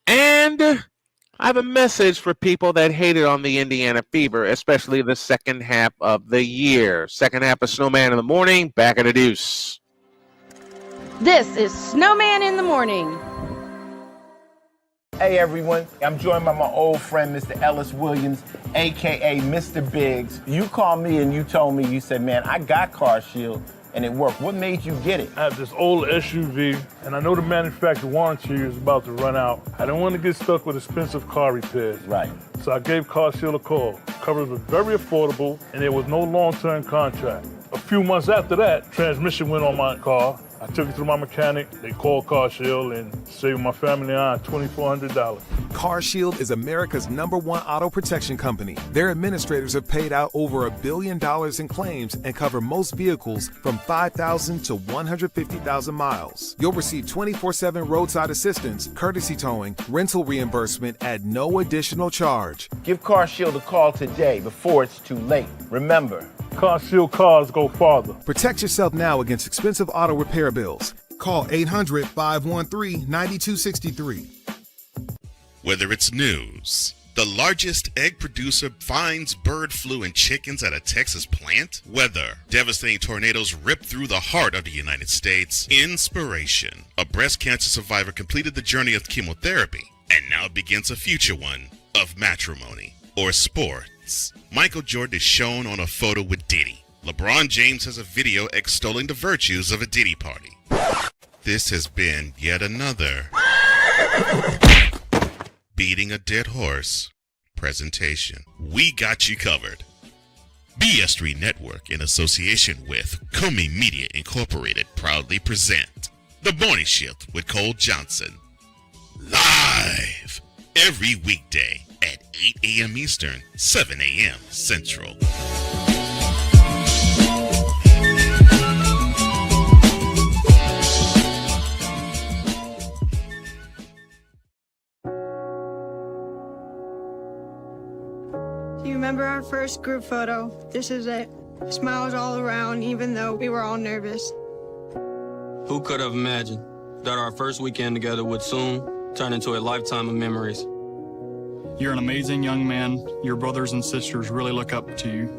And I have a message for people that hated on the Indiana Fever, especially the second half of the year. Second half of Snowman in the morning. Back at the deuce. This is Snowman in the Morning. Hey everyone, I'm joined by my old friend, Mr. Ellis Williams, AKA Mr. Biggs. You called me and you told me, you said, man, I got Car Shield and it worked. What made you get it? I have this old SUV and I know the manufacturer warranty is about to run out. I didn't want to get stuck with expensive car repairs. Right. So I gave Car Shield a call. Coverage was very affordable and there was no long-term contract. A few months after that, transmission went on my car. I took it to my mechanic. They called Car Shield and saved my family and I $2,400. CarShield is America's #1 auto protection company. Their administrators have paid out over $1 billion in claims and cover most vehicles from 5,000 to 150,000 miles. You'll receive 24/7 roadside assistance, courtesy towing, rental reimbursement at no additional charge. Give CarShield a call today before it's too late. Remember, CarShield cars go farther. Protect yourself now against expensive auto repair bills. Call 800-513-9263. Whether it's news, the largest egg producer finds bird flu in chickens at a Texas plant, weather, devastating tornadoes rip through the heart of the United States, inspiration, a breast cancer survivor completed the journey of chemotherapy and now begins a future one of matrimony or sports. Michael Jordan is shown on a photo with Diddy. LeBron James has a video extolling the virtues of a Diddy party. This has been yet another beating a dead horse presentation. We got you covered. BS3 Network, in association with Comey Media Incorporated, proudly present The Morning Shift with Cole Johnson. Live every weekday at 8 a.m. Eastern, 7 a.m. Central. Do you remember our first group photo? This is it. Smiles all around, even though we were all nervous. Who could have imagined that our first weekend together would soon turn into a lifetime of memories? You're an amazing young man. Your brothers and sisters really look up to you.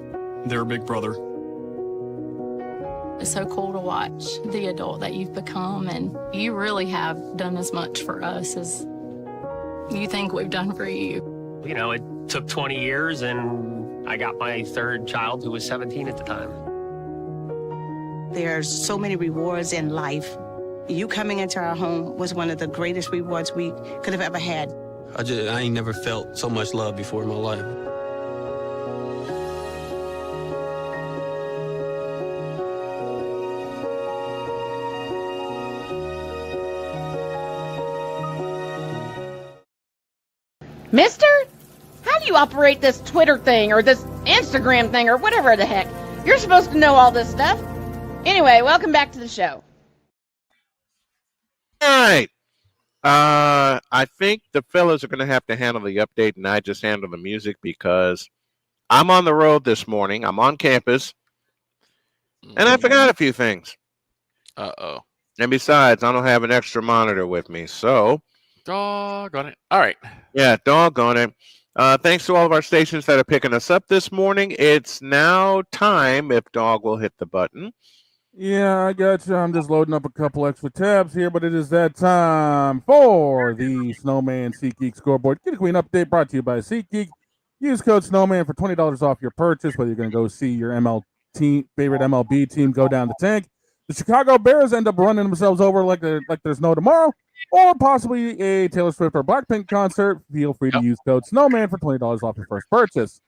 They're a big brother. It's so cool to watch the adult that you've become, and you really have done as much for us as you think we've done for you. You know, it took 20 years, and I got my third child, who was 17 at the time. There's so many rewards in life. You coming into our home was one of the greatest rewards we could have ever had. I ain't never felt so much love before in my life. Mister? How do you operate this Twitter thing or this Instagram thing or whatever the heck? You're supposed to know all this stuff. Anyway, welcome back to the show. All right. I think the fellas are going to have to handle the update, and I just handle the music because I'm on the road this morning. I'm on campus, and I forgot a few things. Uh-oh. And besides, I don't have an extra monitor with me, so... Doggone it. All right. Yeah, doggone it. Thanks to all of our stations that are picking us up this morning. It's now time, if Dog will hit the button. Yeah, I got you. I'm just loading up a couple extra tabs here, but it is that time for the Snowman SeatGeek scoreboard. Get a Queen update brought to you by SeatGeek. Use code Snowman for $20 off your purchase, whether you're going to go see your favorite MLB team go down the tank. The Chicago Bears end up running themselves over like there's no tomorrow, or possibly a Taylor Swift or Blackpink concert. Feel free to use code Snowman for $20 off your first purchase.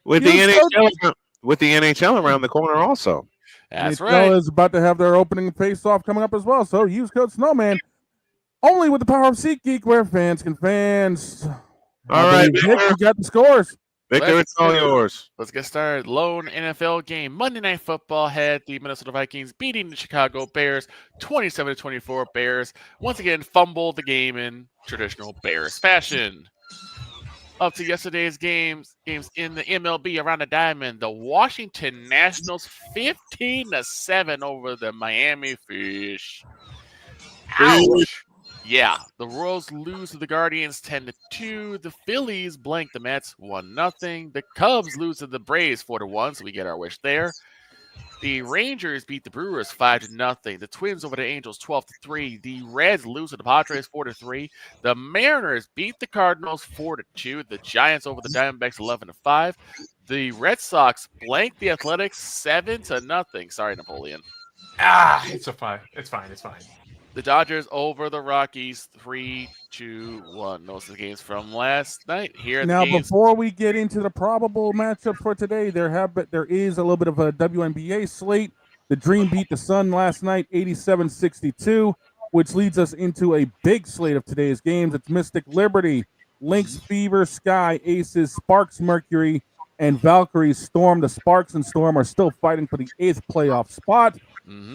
With the NHL around the corner also. That's NHL right. is about to have their opening face-off coming up as well, so use code Snowman only with the power of SeatGeek, where fans can fans. All right, Vic, you got the scores. Victor, it's all yours. Let's get started. Lone NFL game. Monday Night Football had the Minnesota Vikings beating the Chicago Bears 27-24. Bears once again fumbled the game in traditional Bears fashion. Up to yesterday's games in the MLB around the diamond, the Washington Nationals 15-7 over the Miami Fish. Ouch. Yeah, the Royals lose to the Guardians 10-2. The Phillies blank the Mets 1-0. The Cubs lose to the Braves 4-1, so we get our wish there. The Rangers beat the Brewers 5-0. The Twins over the Angels 12-3. The Reds lose to the Padres 4-3. The Mariners beat the Cardinals 4-2. The Giants over the Diamondbacks 11-5. The Red Sox blank the Athletics 7-0. Sorry, Napoleon. It's fine. It's fine. The Dodgers over the Rockies 3-1. Those are the games from last night. Now, before we get into the probable matchups for today, there is a little bit of a WNBA slate. The Dream beat the Sun last night, 87-62, which leads us into a big slate of today's games. It's Mystic Liberty, Lynx Fever, Sky, Aces, Sparks Mercury, and Valkyrie Storm. The Sparks and Storm are still fighting for the 8th playoff spot,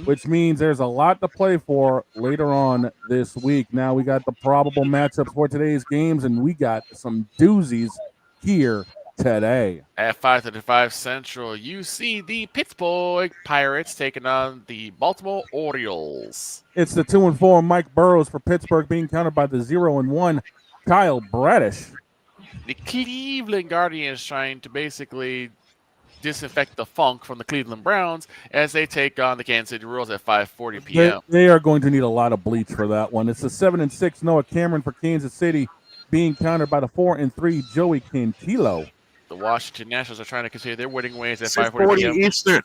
which means there's a lot to play for later on this week. Now we got the probable matchups for today's games, and we got some doozies here today. At 5:35 Central, you see the Pittsburgh Pirates taking on the Baltimore Orioles. It's the 2-4 Mike Burrows for Pittsburgh being countered by the 0-1 Kyle Bradish. The Cleveland Guardians trying to basically disinfect the funk from the Cleveland Browns as they take on the Kansas City Royals at 5:40 p.m. They are going to need a lot of bleach for that one. It's the 7-6 Noah Cameron for Kansas City being countered by the 4-3 Joey Cantillo. The Washington Nationals are trying to continue their winning ways at 6:40 p.m. Eastern.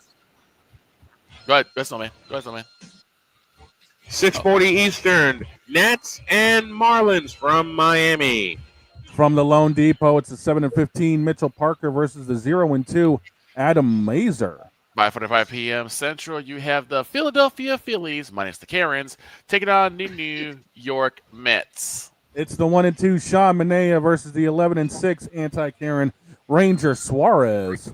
Go ahead, Snowman. Go ahead, Snowman. 6:40 Eastern. Nats and Marlins from Miami. From the Lone Depot, it's the 7-15 Mitchell Parker versus the 0-2 Adam Mazer. 5:45 p.m. Central, you have the Philadelphia Phillies, minus the Karens, taking on the New York Mets. It's the 1-2 Sean Manaea versus the 11-6 anti-Karen Ranger Suarez.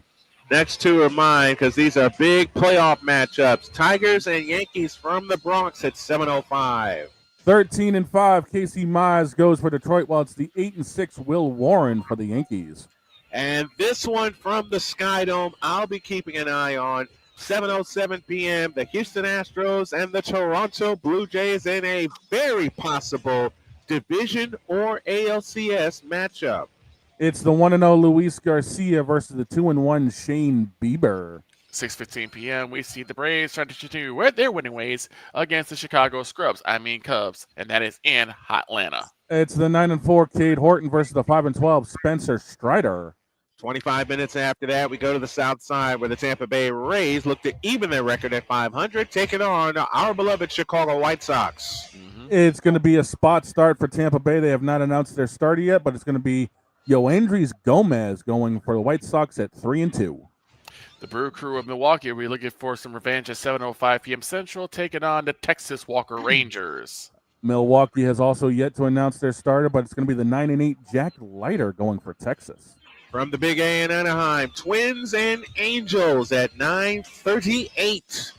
Next two are mine because these are big playoff matchups. Tigers and Yankees from the Bronx at 7:05. 13-5 Casey Mize goes for Detroit, while it's the 8-6 Will Warren for the Yankees. And this one from the Sky Dome, I'll be keeping an eye on. 7:07 p.m., the Houston Astros and the Toronto Blue Jays in a very possible division or ALCS matchup. It's the 1-0 Luis Garcia versus the 2-1 Shane Bieber. 6:15 p.m., we see the Braves trying to continue their winning ways against the Chicago Cubs, and that is in Atlanta. It's the 9-4 Cade Horton versus the 5-12 Spencer Strider. 25 minutes after that, we go to the south side where the Tampa Bay Rays look to even their record at 500, taking on our beloved Chicago White Sox. It's going to be a spot start for Tampa Bay. They have not announced their starter yet, but it's going to be Yoandris Gomez going for the White Sox at 3-2. The Brew Crew of Milwaukee will be looking for some revenge at 7:05 p.m. Central, taking on the Texas Walker Rangers. Milwaukee has also yet to announce their starter, but it's going to be the 9-8 Jack Leiter going for Texas. From the Big A in Anaheim, Twins and Angels at 9:38.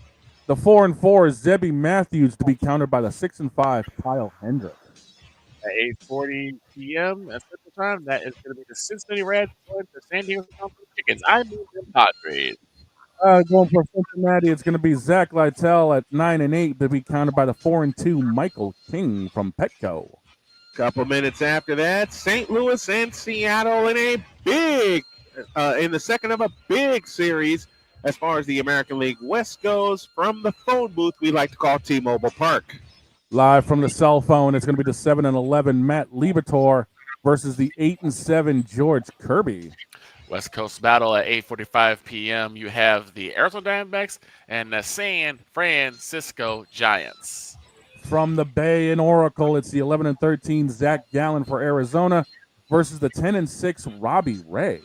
The 4-4 is Zebby Matthews to be countered by the 6-5 Kyle Hendricks. At 8:40 p.m. at Central Time, that is going to be the Cincinnati Reds going for San Diego Chickens. I mean the Padres. Going for Cincinnati, it's going to be Zach Lytle at 9-8 to be countered by the 4-2 Michael King from Petco. Couple minutes after that, St. Louis and Seattle in a big, in the second of a big series as far as the American League West goes, from the phone booth we like to call T-Mobile Park. Live from the cell phone, it's going to be the 7-11 Matt Liebertor versus the 8-7 George Kirby. West Coast battle at 8:45 p.m. You have the Arizona Diamondbacks and the San Francisco Giants. From the Bay in Oracle, it's the 11-13 Zach Gallen for Arizona versus the 10-6 Robbie Ray.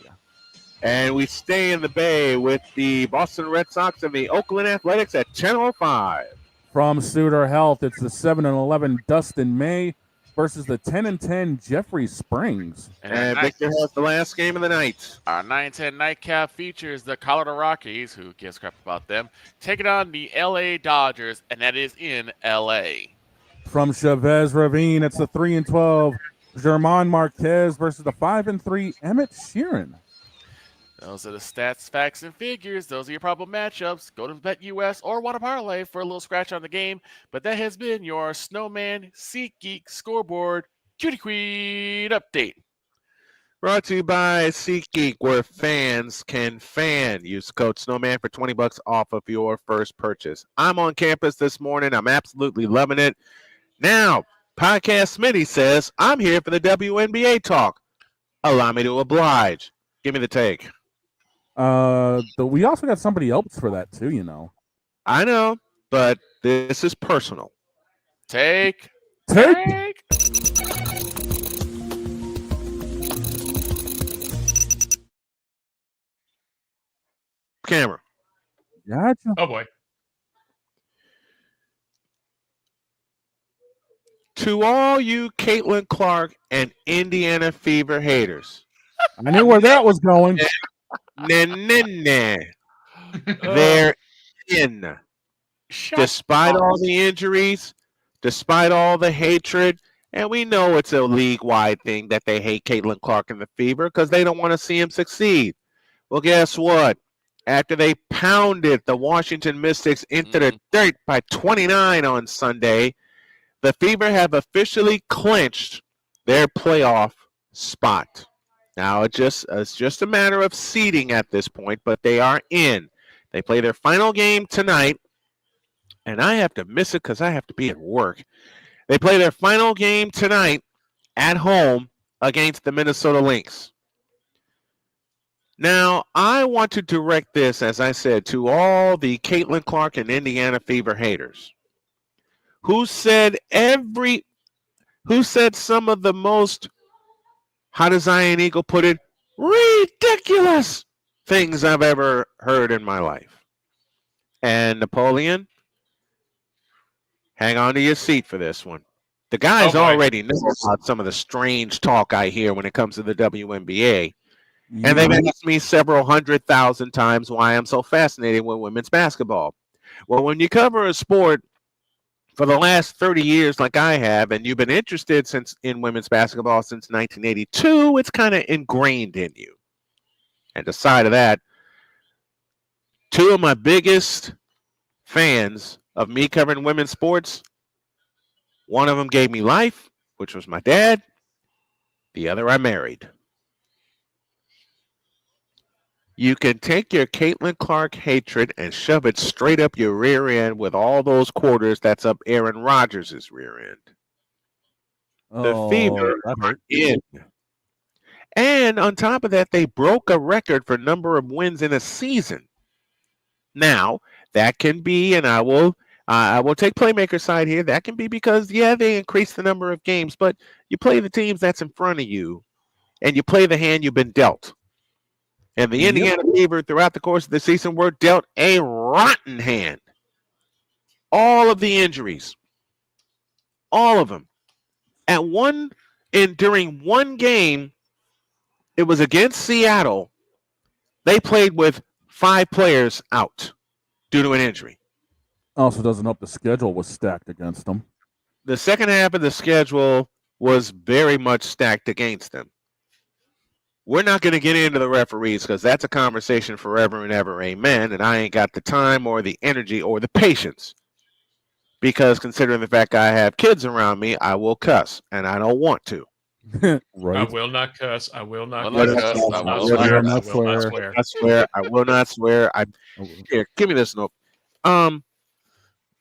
And we stay in the Bay with the Boston Red Sox and the Oakland Athletics at 10:05. From Suter Health, it's the 7-11 Dustin May versus the 10-10 Jeffrey Springs. And Victor has the last game of the night. Our 9-10 nightcap features the Colorado Rockies, who gives crap about them, taking on the LA Dodgers, and that is in LA. From Chavez Ravine, it's the 3-12 German Marquez versus the 5-3 Emmett Sheeran. Those are the stats, facts, and figures. Those are your probable matchups. Go to BetUS or want to parlay for a little scratch on the game. But that has been your Snowman SeatGeek Scoreboard Cutie Queen update. Brought to you by SeatGeek, where fans can fan. Use code Snowman for $20 off of your first purchase. I'm on campus this morning. I'm absolutely loving it. Now, Podcast Smitty says, I'm here for the WNBA talk. Allow me to oblige. Give me the take. We also got somebody else for that too, you know. I know, but this is personal. Take. Camera. Gotcha. Oh boy. To all you Caitlin Clark and Indiana Fever haters. I knew where that was going. They're in. Despite all the injuries, despite all the hatred, and we know it's a league-wide thing that they hate Caitlin Clark and the Fever because they don't want to see him succeed. Well, guess what? After they pounded the Washington Mystics into the dirt by 29 on Sunday, the Fever have officially clinched their playoff spot. Now, it's just a matter of seeding at this point, but they are in. They play their final game tonight, and I have to miss it because I have to be at work. They play their final game tonight at home against the Minnesota Lynx. Now, I want to direct this, as I said, to all the Caitlin Clark and Indiana Fever haters who said some of the most, how does Iron Eagle put it, ridiculous things I've ever heard in my life. And Napoleon, hang on to your seat for this one. The guys already know about some of the strange talk I hear when it comes to the WNBA. And they've asked me several 100,000 times why I'm so fascinated with women's basketball. Well, when you cover a sport for the last 30 years like I have, and you've been interested in women's basketball since 1982, it's kind of ingrained in you. And aside of that, two of my biggest fans of me covering women's sports, one of them gave me life, which was my dad. The other I married. You can take your Caitlin Clark hatred and shove it straight up your rear end with all those quarters that's up Aaron Rodgers' rear end. The Fever are in. And on top of that, they broke a record for number of wins in a season. Now, that can be, and I will take playmaker side here, that can be because, yeah, they increased the number of games, but you play the teams that's in front of you, and you play the hand you've been dealt. And the Indiana Fever, throughout the course of the season, were dealt a rotten hand. All of the injuries. All of them. During one game, it was against Seattle, they played with 5 players out due to an injury. Also doesn't help the schedule was stacked against them. The second half of the schedule was very much stacked against them. We're not going to get into the referees because that's a conversation forever and ever, amen, and I ain't got the time or the energy or the patience because considering the fact I have kids around me, I will cuss, and I don't want to. Right. I will not cuss. I will not Will cuss. not I cuss. will not I will swear. not I will not swear. swear. I swear. I will not swear. Here, give me this note.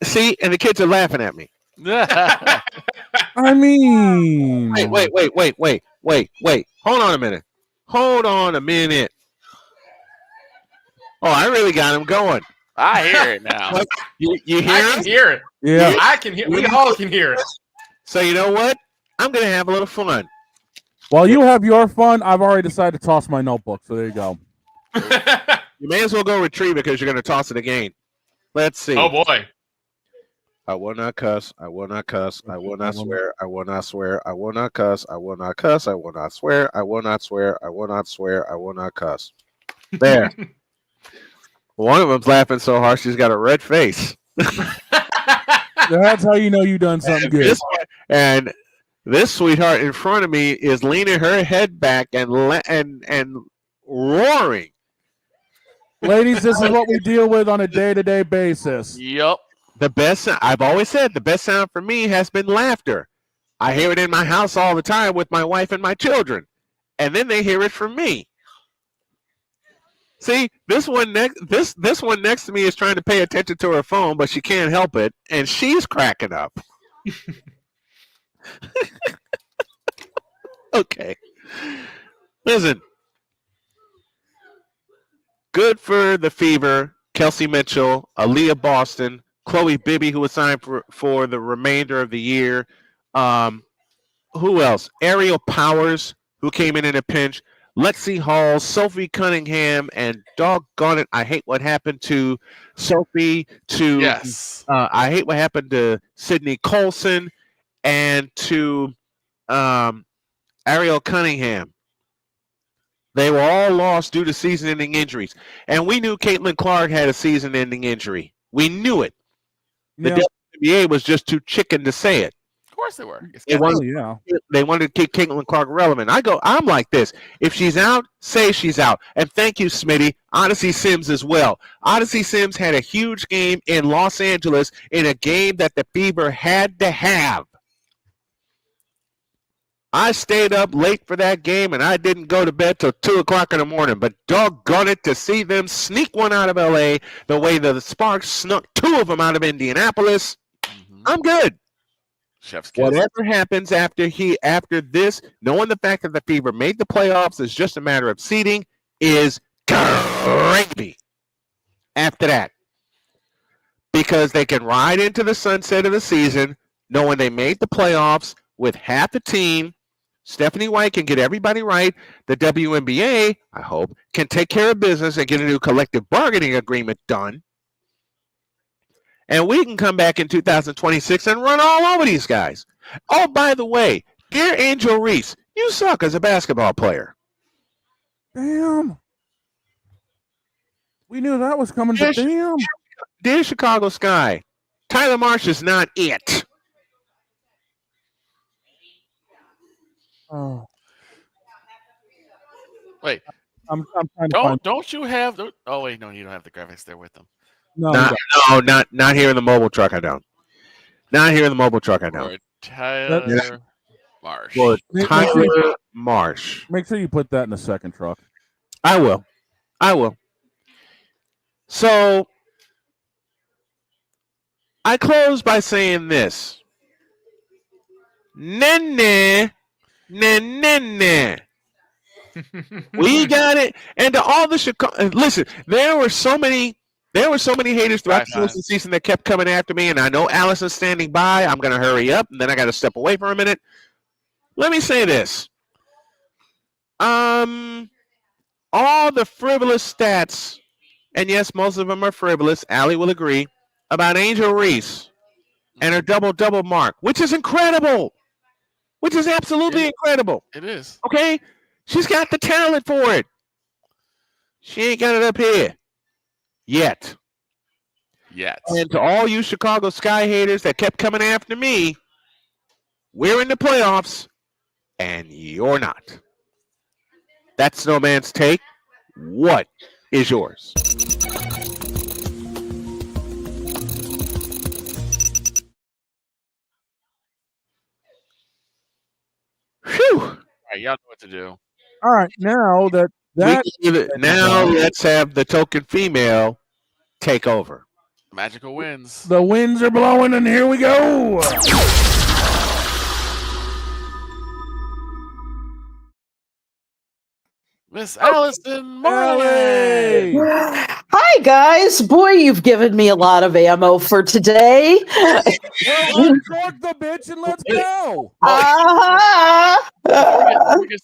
See, and the kids are laughing at me. I mean, wait. Hold on a minute. Oh, I really got him going. I hear it now. You hear I him? can hear it. Yeah. I can hear. We all can hear it. So you know what? I'm gonna have a little fun. While you have your fun, I've already decided to toss my notebook. So there you go. You may as well go retrieve it because you're gonna toss it again. Let's see. Oh boy. I will not cuss. I will not cuss. I will not swear. I will not swear. I will not cuss. I will not cuss. I will not swear. I will not swear. I will not swear. I will not cuss. There. One of them's laughing so hard she's got a red face. That's how you know you done something good. And this sweetheart in front of me is leaning her head back and roaring. Ladies, this is what we deal with on a day-to-day basis. Yep. I've always said the best sound for me has been laughter. I hear it in my house all the time with my wife and my children. And then they hear it from me. See, this one next to me is trying to pay attention to her phone, but she can't help it, and she's cracking up. Okay. Listen. Good for the Fever, Kelsey Mitchell, Aaliyah Boston, Chloe Bibby, who was signed for the remainder of the year. Who else? Ariel Powers, who came in a pinch. Lexi Hall, Sophie Cunningham, and doggone it, I hate what happened to Sophie. Yes. I hate what happened to Sydney Colson. and to Ariel Cunningham. They were all lost due to season-ending injuries. And we knew Caitlin Clark had a season-ending injury. We knew it. The WNBA was just too chicken to say it. Of course they were. They wanted to keep Caitlin Clark relevant. I'm like this. If she's out, say she's out. And thank you, Smitty. Odyssey Sims as well. Odyssey Sims had a huge game in Los Angeles in a game that the Fever had to have. I stayed up late for that game, and I didn't go to bed till 2 o'clock in the morning. But doggone it, to see them sneak one out of L.A. the way the Sparks snuck 2 of them out of Indianapolis, I'm good. Chef's kiss. Whatever happens after this, knowing the fact that the Fever made the playoffs is just a matter of seeding, is gravy after that. Because they can ride into the sunset of the season, knowing they made the playoffs with half the team. Stephanie White can get everybody right. The WNBA, I hope, can take care of business and get a new collective bargaining agreement done. And we can come back in 2026 and run all over these guys. Oh, by the way, dear Angel Reese, you suck as a basketball player. Damn. We knew that was coming, but damn. Dear Chicago Sky, Tyler Marsh is not it. Oh. Wait. I'm trying to find. Don't you have the? Oh wait, no, you don't have the graphics there with them. Not here in the mobile truck. I don't. Not here in the mobile truck. I don't. Tyler Marsh. For Tyler Marsh. Make sure you put that in the second truck. I will. So I close by saying this. Nene. We got it. And to all the Chicago, listen, there were so many haters throughout the season that kept coming after me, and I know Allison's standing by. I'm going to hurry up, and then I got to step away for a minute. Let me say this. All the frivolous stats, and yes, most of them are frivolous, Allie will agree, about Angel Reese and her double-double mark, which is incredible. Which is absolutely incredible. It is. Okay? She's got the talent for it. She ain't got it up here. Yet. And to all you Chicago Sky haters that kept coming after me, we're in the playoffs, and you're not. That's Snowman's take. What is yours? Whew. All right, y'all know what to do. All right, now now let's have the token female take over. Magical wins. The winds are blowing, and here we go. Miss Allison Morley. Hi, guys. Boy, you've given me a lot of ammo for today. Well, uncork the bitch and let's go. Before we get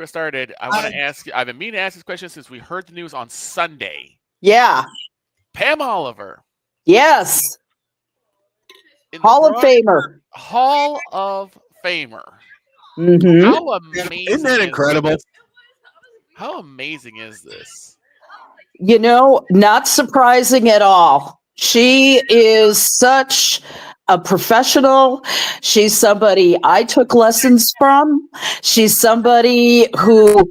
started, I want to ask you, I've been meaning to ask this question since we heard the news on Sunday. Yeah. Pam Oliver. Yes. Hall of Famer. Hall of Famer. Mm-hmm. How amazing! Isn't that incredible? How amazing is this? You know, not surprising at all. She is such a professional. She's somebody I took lessons from. She's somebody who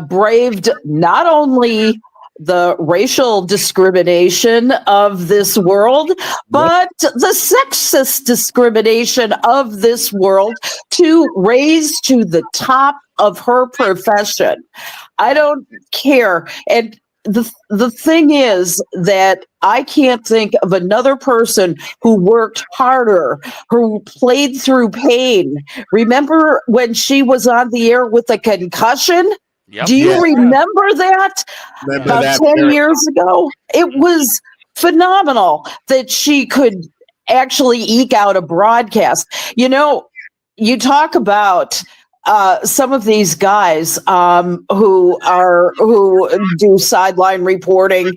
braved not only the racial discrimination of this world, but the sexist discrimination of this world to raise to the top of her profession. I don't care. And the thing is that I can't think of another person who worked harder, who played through pain. Remember when she was on the air with a concussion? Yep. Do you remember that? About 10 years ago? It was phenomenal that she could actually eke out a broadcast. You know, you talk about some of these guys who do sideline reporting.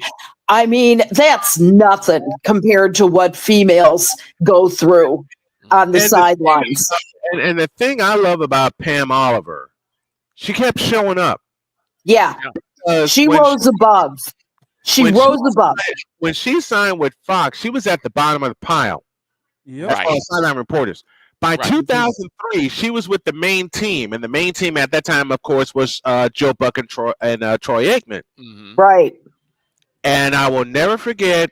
I mean, that's nothing compared to what females go through. on the And sidelines. And the thing I love about Pam Oliver, she kept showing up. Yeah. She when rose above. She when rose above. When she signed with Fox, she was at the bottom of the pile. Yep. As far as sideline reporters. By Right. 2003, she was with the main team, and the main team at that time, of course, was Joe Buck and Troy Aikman. Right. And I will never forget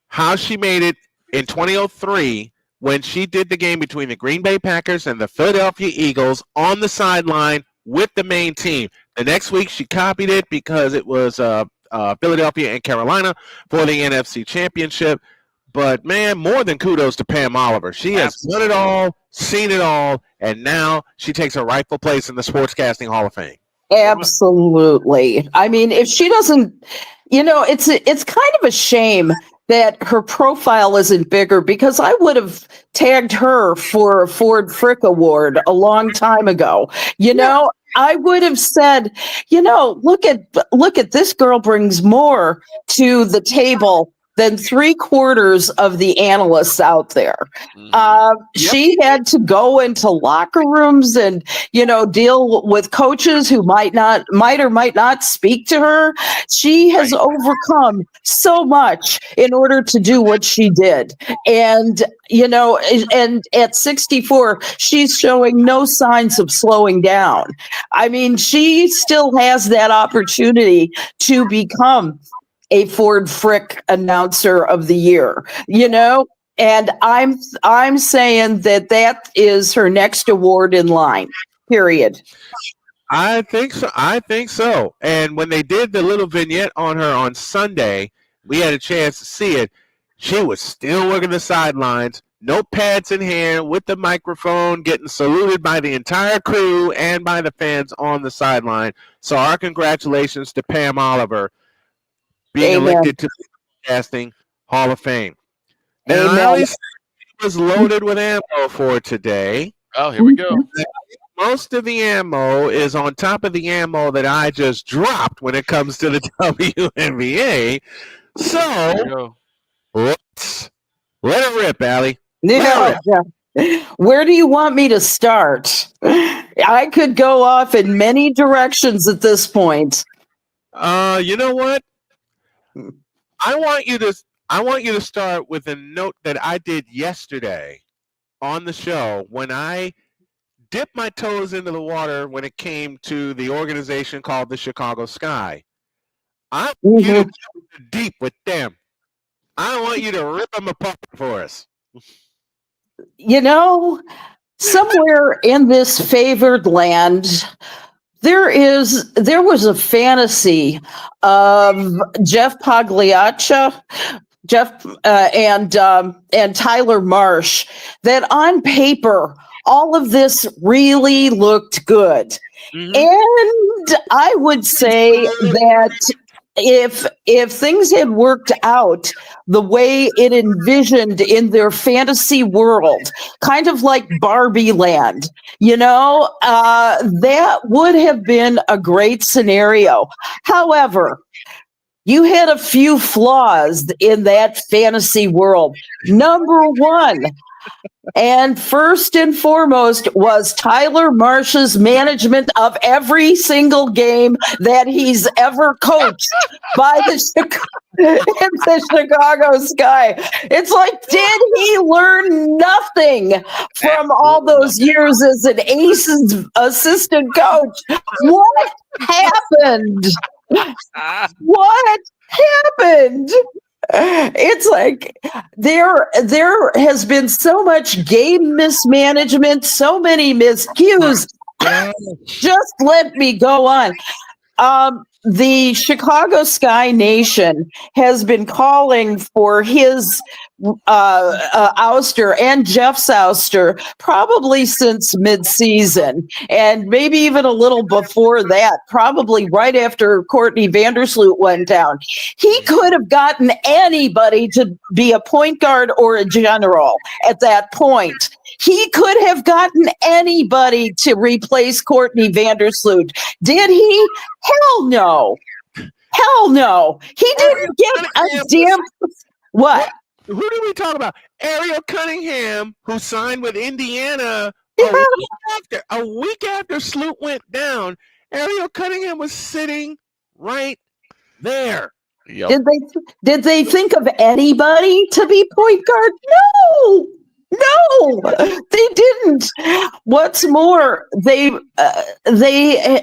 how she made it in 2003 when she did the game between the Green Bay Packers and the Philadelphia Eagles on the sideline with the main team. The next week, she copied it because it was Philadelphia and Carolina for the NFC Championship. But, man, more than kudos to Pam Oliver. She has done it all, seen it all, and now she takes her rightful place in the Sportscasting Hall of Fame. Absolutely. I mean, if she doesn't, it's kind of a shame that her profile isn't bigger, because I would have tagged her for a Ford Frick Award a long time ago. I would have said, look at this girl brings more to the table than 3/4 of the analysts out there. She had to go into locker rooms and, deal with coaches who might or might not speak to her. She has overcome so much in order to do what she did. And, and at 64, she's showing no signs of slowing down. I mean, she still has that opportunity to become a Ford Frick Announcer of the Year, and I'm saying that is her next award in line, period. I think so. And when they did the little vignette on her on Sunday, we had a chance to see it. She was still working the sidelines, notepads in hand, with the microphone, getting saluted by the entire crew and by the fans on the sideline. So our congratulations to Pam Oliver being elected to the Casting Hall of Fame. Now, I always said it was loaded with ammo for today. Oh, here we go. Most of the ammo is on top of the ammo that I just dropped when it comes to the WNBA. So let's let it rip, Allie. Where do you want me to start? I could go off in many directions at this point. You know what? I want you to start with a note that I did yesterday on the show when I dipped my toes into the water when it came to the organization called the Chicago Sky. I want you to go deep with them. I want you to rip them apart for us. Somewhere in this favored land, there was a fantasy of Jeff Pagliaccia, and Tyler Marsh, that on paper all of this really looked good. And I would say that if things had worked out the way it envisioned in their fantasy world, kind of like Barbie Land, that would have been a great scenario. However, you had a few flaws in that fantasy world. Number one, and first and foremost, was Tyler Marsh's management of every single game that he's ever coached by the Chicago Sky. It's like, did he learn nothing from all those years as an Aces assistant coach? What happened? What happened? It's like there has been so much game mismanagement, so many miscues. Just let me go on. The Chicago Sky Nation has been calling for his ouster and Jeff's ouster probably since mid-season, and maybe even a little before that, probably right after Courtney Vandersloot went down. He could have gotten anybody to be a point guard or a general at that point. He could have gotten anybody to replace Courtney Vandersloot. Did he? Hell no. Hell no. He didn't get a damn... What? Who did we talk about? Ariel Cunningham, who signed with Indiana a week after Sloot went down. Ariel Cunningham was sitting right there. Did they think of anybody to be point guard? No, they didn't. What's more, they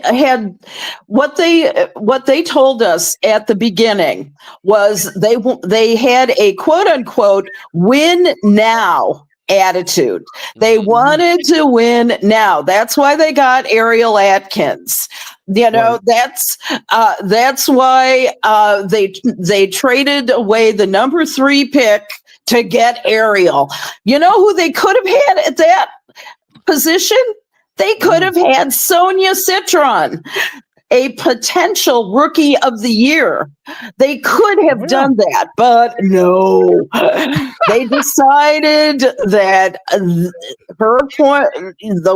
had what they told us at the beginning was they had a quote unquote win now attitude. They wanted to win now. That's why they got Ariel Atkins. You know, that's why they traded away the number 3 pick to get Ariel. You know who they could have had at that position? They could have had Sonia Citron, a potential rookie of the year. They could have done that, but no. They decided that the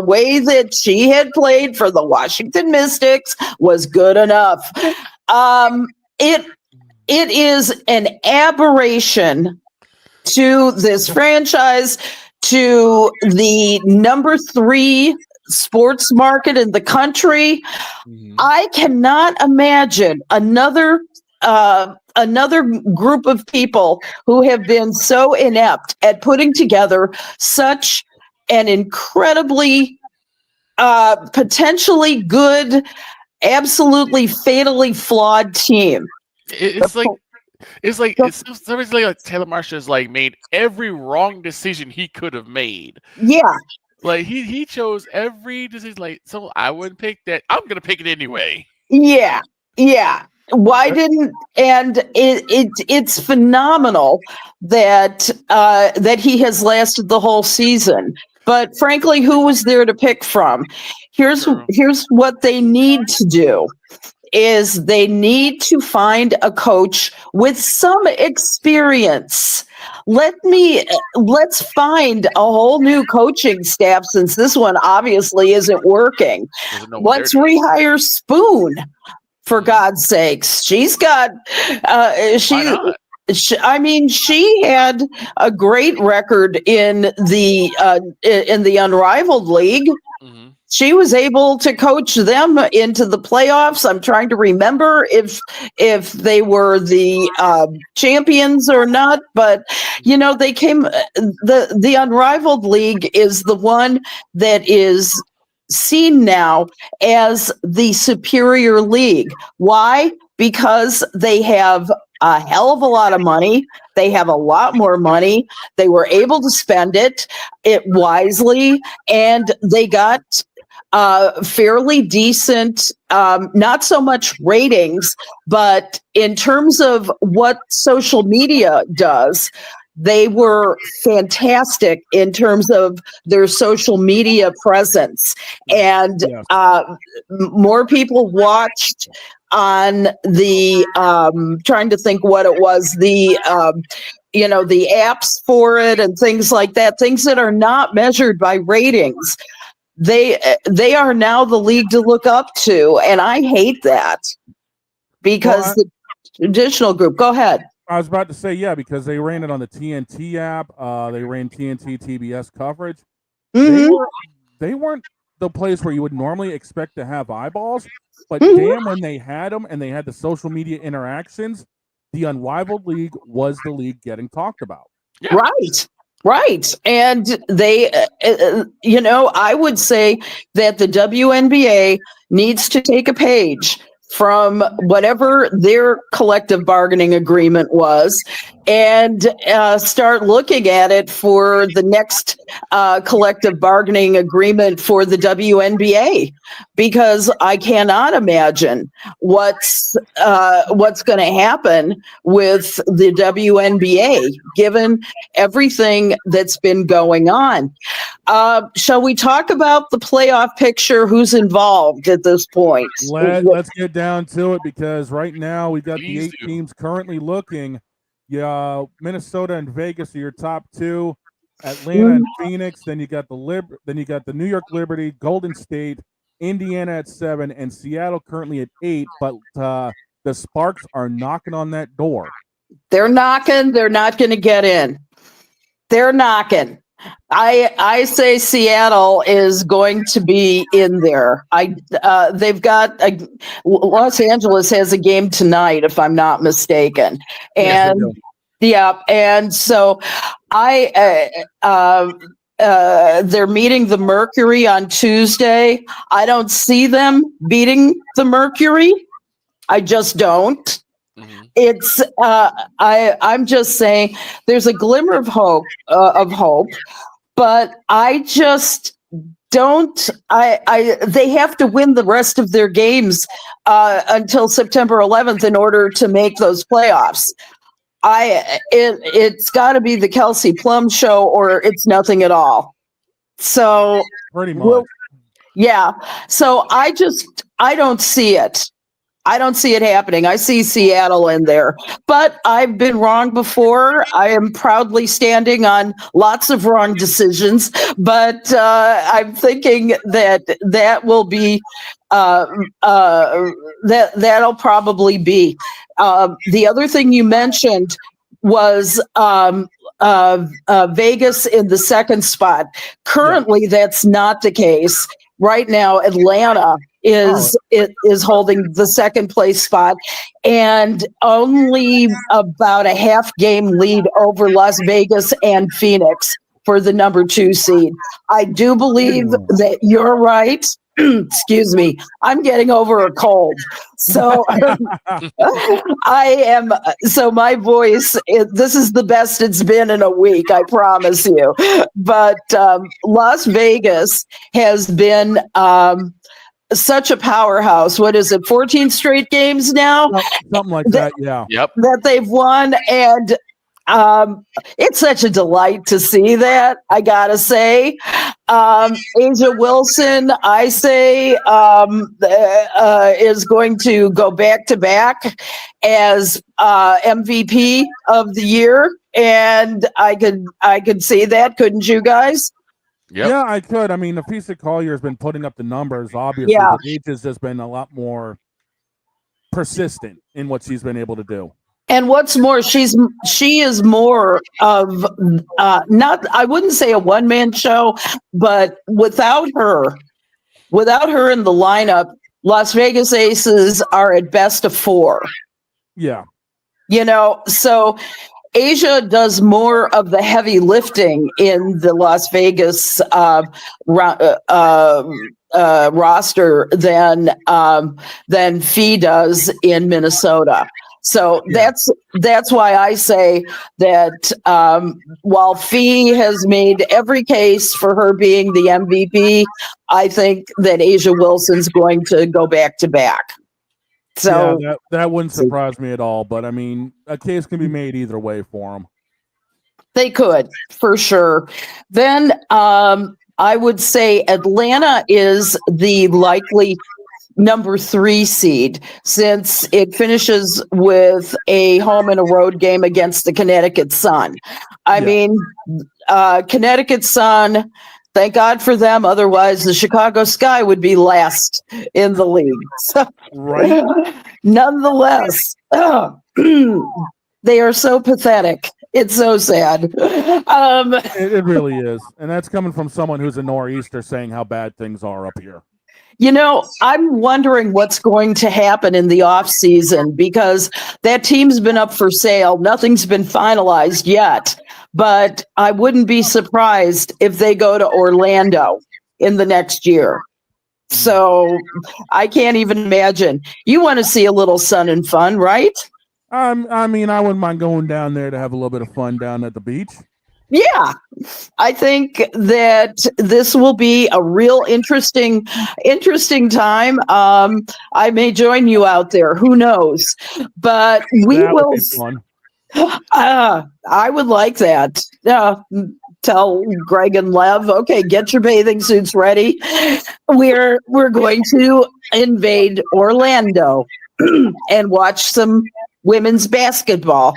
way that she had played for the Washington Mystics was good enough. It is an aberration to this franchise, to the number 3 sports market in the country. I cannot imagine another group of people who have been so inept at putting together such an incredibly potentially good, absolutely fatally flawed team. It's like Taylor Marshall has like made every wrong decision he could have made. Yeah. Like he chose every decision. Like, so I wouldn't pick that. I'm gonna pick it anyway. Yeah. Why didn't? And it's phenomenal that he has lasted the whole season. But frankly, who was there to pick from? Here's what they need to do. Is they need to find a coach with some experience. Let's find a whole new coaching staff, since this one obviously isn't working. Let's rehire Spoon, for God's sakes. She's got she had a great record in the Unrivaled League. She was able to coach them into the playoffs. I'm trying to remember if they were the champions or not, but you know, they came. The Unrivaled League is the one that is seen now as the superior league. Why? Because they have a hell of a lot of money. They have a lot more money. They were able to spend it wisely, and they got fairly decent, not so much ratings, but in terms of what social media does, they were fantastic in terms of their social media presence. And more people watched on the, trying to think what it was, the apps for it and things like that, things that are not measured by ratings. They are now the league to look up to, and I hate that because the traditional group. Go ahead. I was about to say, because they ran it on the TNT app. They ran TNT TBS coverage. They weren't the place where you would normally expect to have eyeballs, but damn, when they had them and they had the social media interactions, the Unrivaled League was the league getting talked about. Yeah. Right. And they, I would say that the WNBA needs to take a page from whatever their collective bargaining agreement was and start looking at it for the next collective bargaining agreement for the WNBA, because I cannot imagine what's going to happen with the WNBA given everything that's been going on. Shall we talk about the playoff picture? Who's involved at this point? Let's get down to it, because right now we've got the 8 teams currently looking. Minnesota and Vegas are your top 2. Atlanta and Phoenix. Then you got the New York Liberty, Golden State, Indiana at 7, and Seattle currently at 8. But the Sparks are knocking on that door. They're knocking. They're not going to get in. They're knocking. I say Seattle is going to be in there. They've got Los Angeles has a game tonight, if I'm not mistaken, Yes, and and so they're meeting the Mercury on Tuesday. I don't see them beating the Mercury. I just don't. It's I'm just saying there's a glimmer of hope, but I just don't. They have to win the rest of their games until September 11th in order to make those playoffs. It's got to be the Kelsey Plum show, or it's nothing at all. So pretty much, yeah. So I don't see it. I don't see it happening. I see Seattle in there, but I've been wrong before. I am proudly standing on lots of wrong decisions, but I'm thinking that will be that'll probably be. The other thing you mentioned was Vegas in the second spot. Currently, that's not the case. Right now, Atlanta is holding the second place spot and only about a half game lead over Las Vegas and Phoenix for the number 2 seed. I do believe that you're right. Excuse me. I'm getting over a cold. So my voice, this is the best it's been in a week, I promise you. But Las Vegas has been such a powerhouse. What is it, 14 straight games now? Something like that, yeah. Yep. That they've won, and it's such a delight to see that, I gotta say. Asia Wilson, I say, is going to go back to back as MVP of the year, and I could see that, couldn't you guys? Yep. Yeah, I could. I mean, Afisa Collier has been putting up the numbers, obviously, Yeah. but H has just been a lot more persistent in what she's been able to do. And what's more, she is more of not, I wouldn't say a one-man show, but without her in the lineup, Las Vegas Aces are at best a 4. Yeah. So Asia does more of the heavy lifting in the Las Vegas roster than Fee does in Minnesota. So that's why I say that while Fee has made every case for her being the MVP, I think that Asia Wilson's going to go back to back. So yeah, that wouldn't surprise me at all. But I mean, a case can be made either way for them. They could, for sure. Then I would say Atlanta is the likely number 3 seed, since it finishes with a home and a road game against the Connecticut Sun. I mean, Connecticut Sun, thank God for them. Otherwise, the Chicago Sky would be last in the league. So, right. Nonetheless, they are so pathetic. It's so sad. It really is. And that's coming from someone who's a nor'easter saying how bad things are up here. I'm wondering what's going to happen in the off season, because that team's been up for sale. Nothing's been finalized yet, but I wouldn't be surprised if they go to Orlando in the next year. So I can't even imagine. You want to see a little sun and fun, right? I mean, I wouldn't mind going down there to have a little bit of fun down at the beach. Yeah, I think that this will be a real interesting time. I may join you out there. Who knows? But That would be fun. I would like that. Tell Greg and Lev, okay, get your bathing suits ready. We're going to invade Orlando and watch some women's basketball.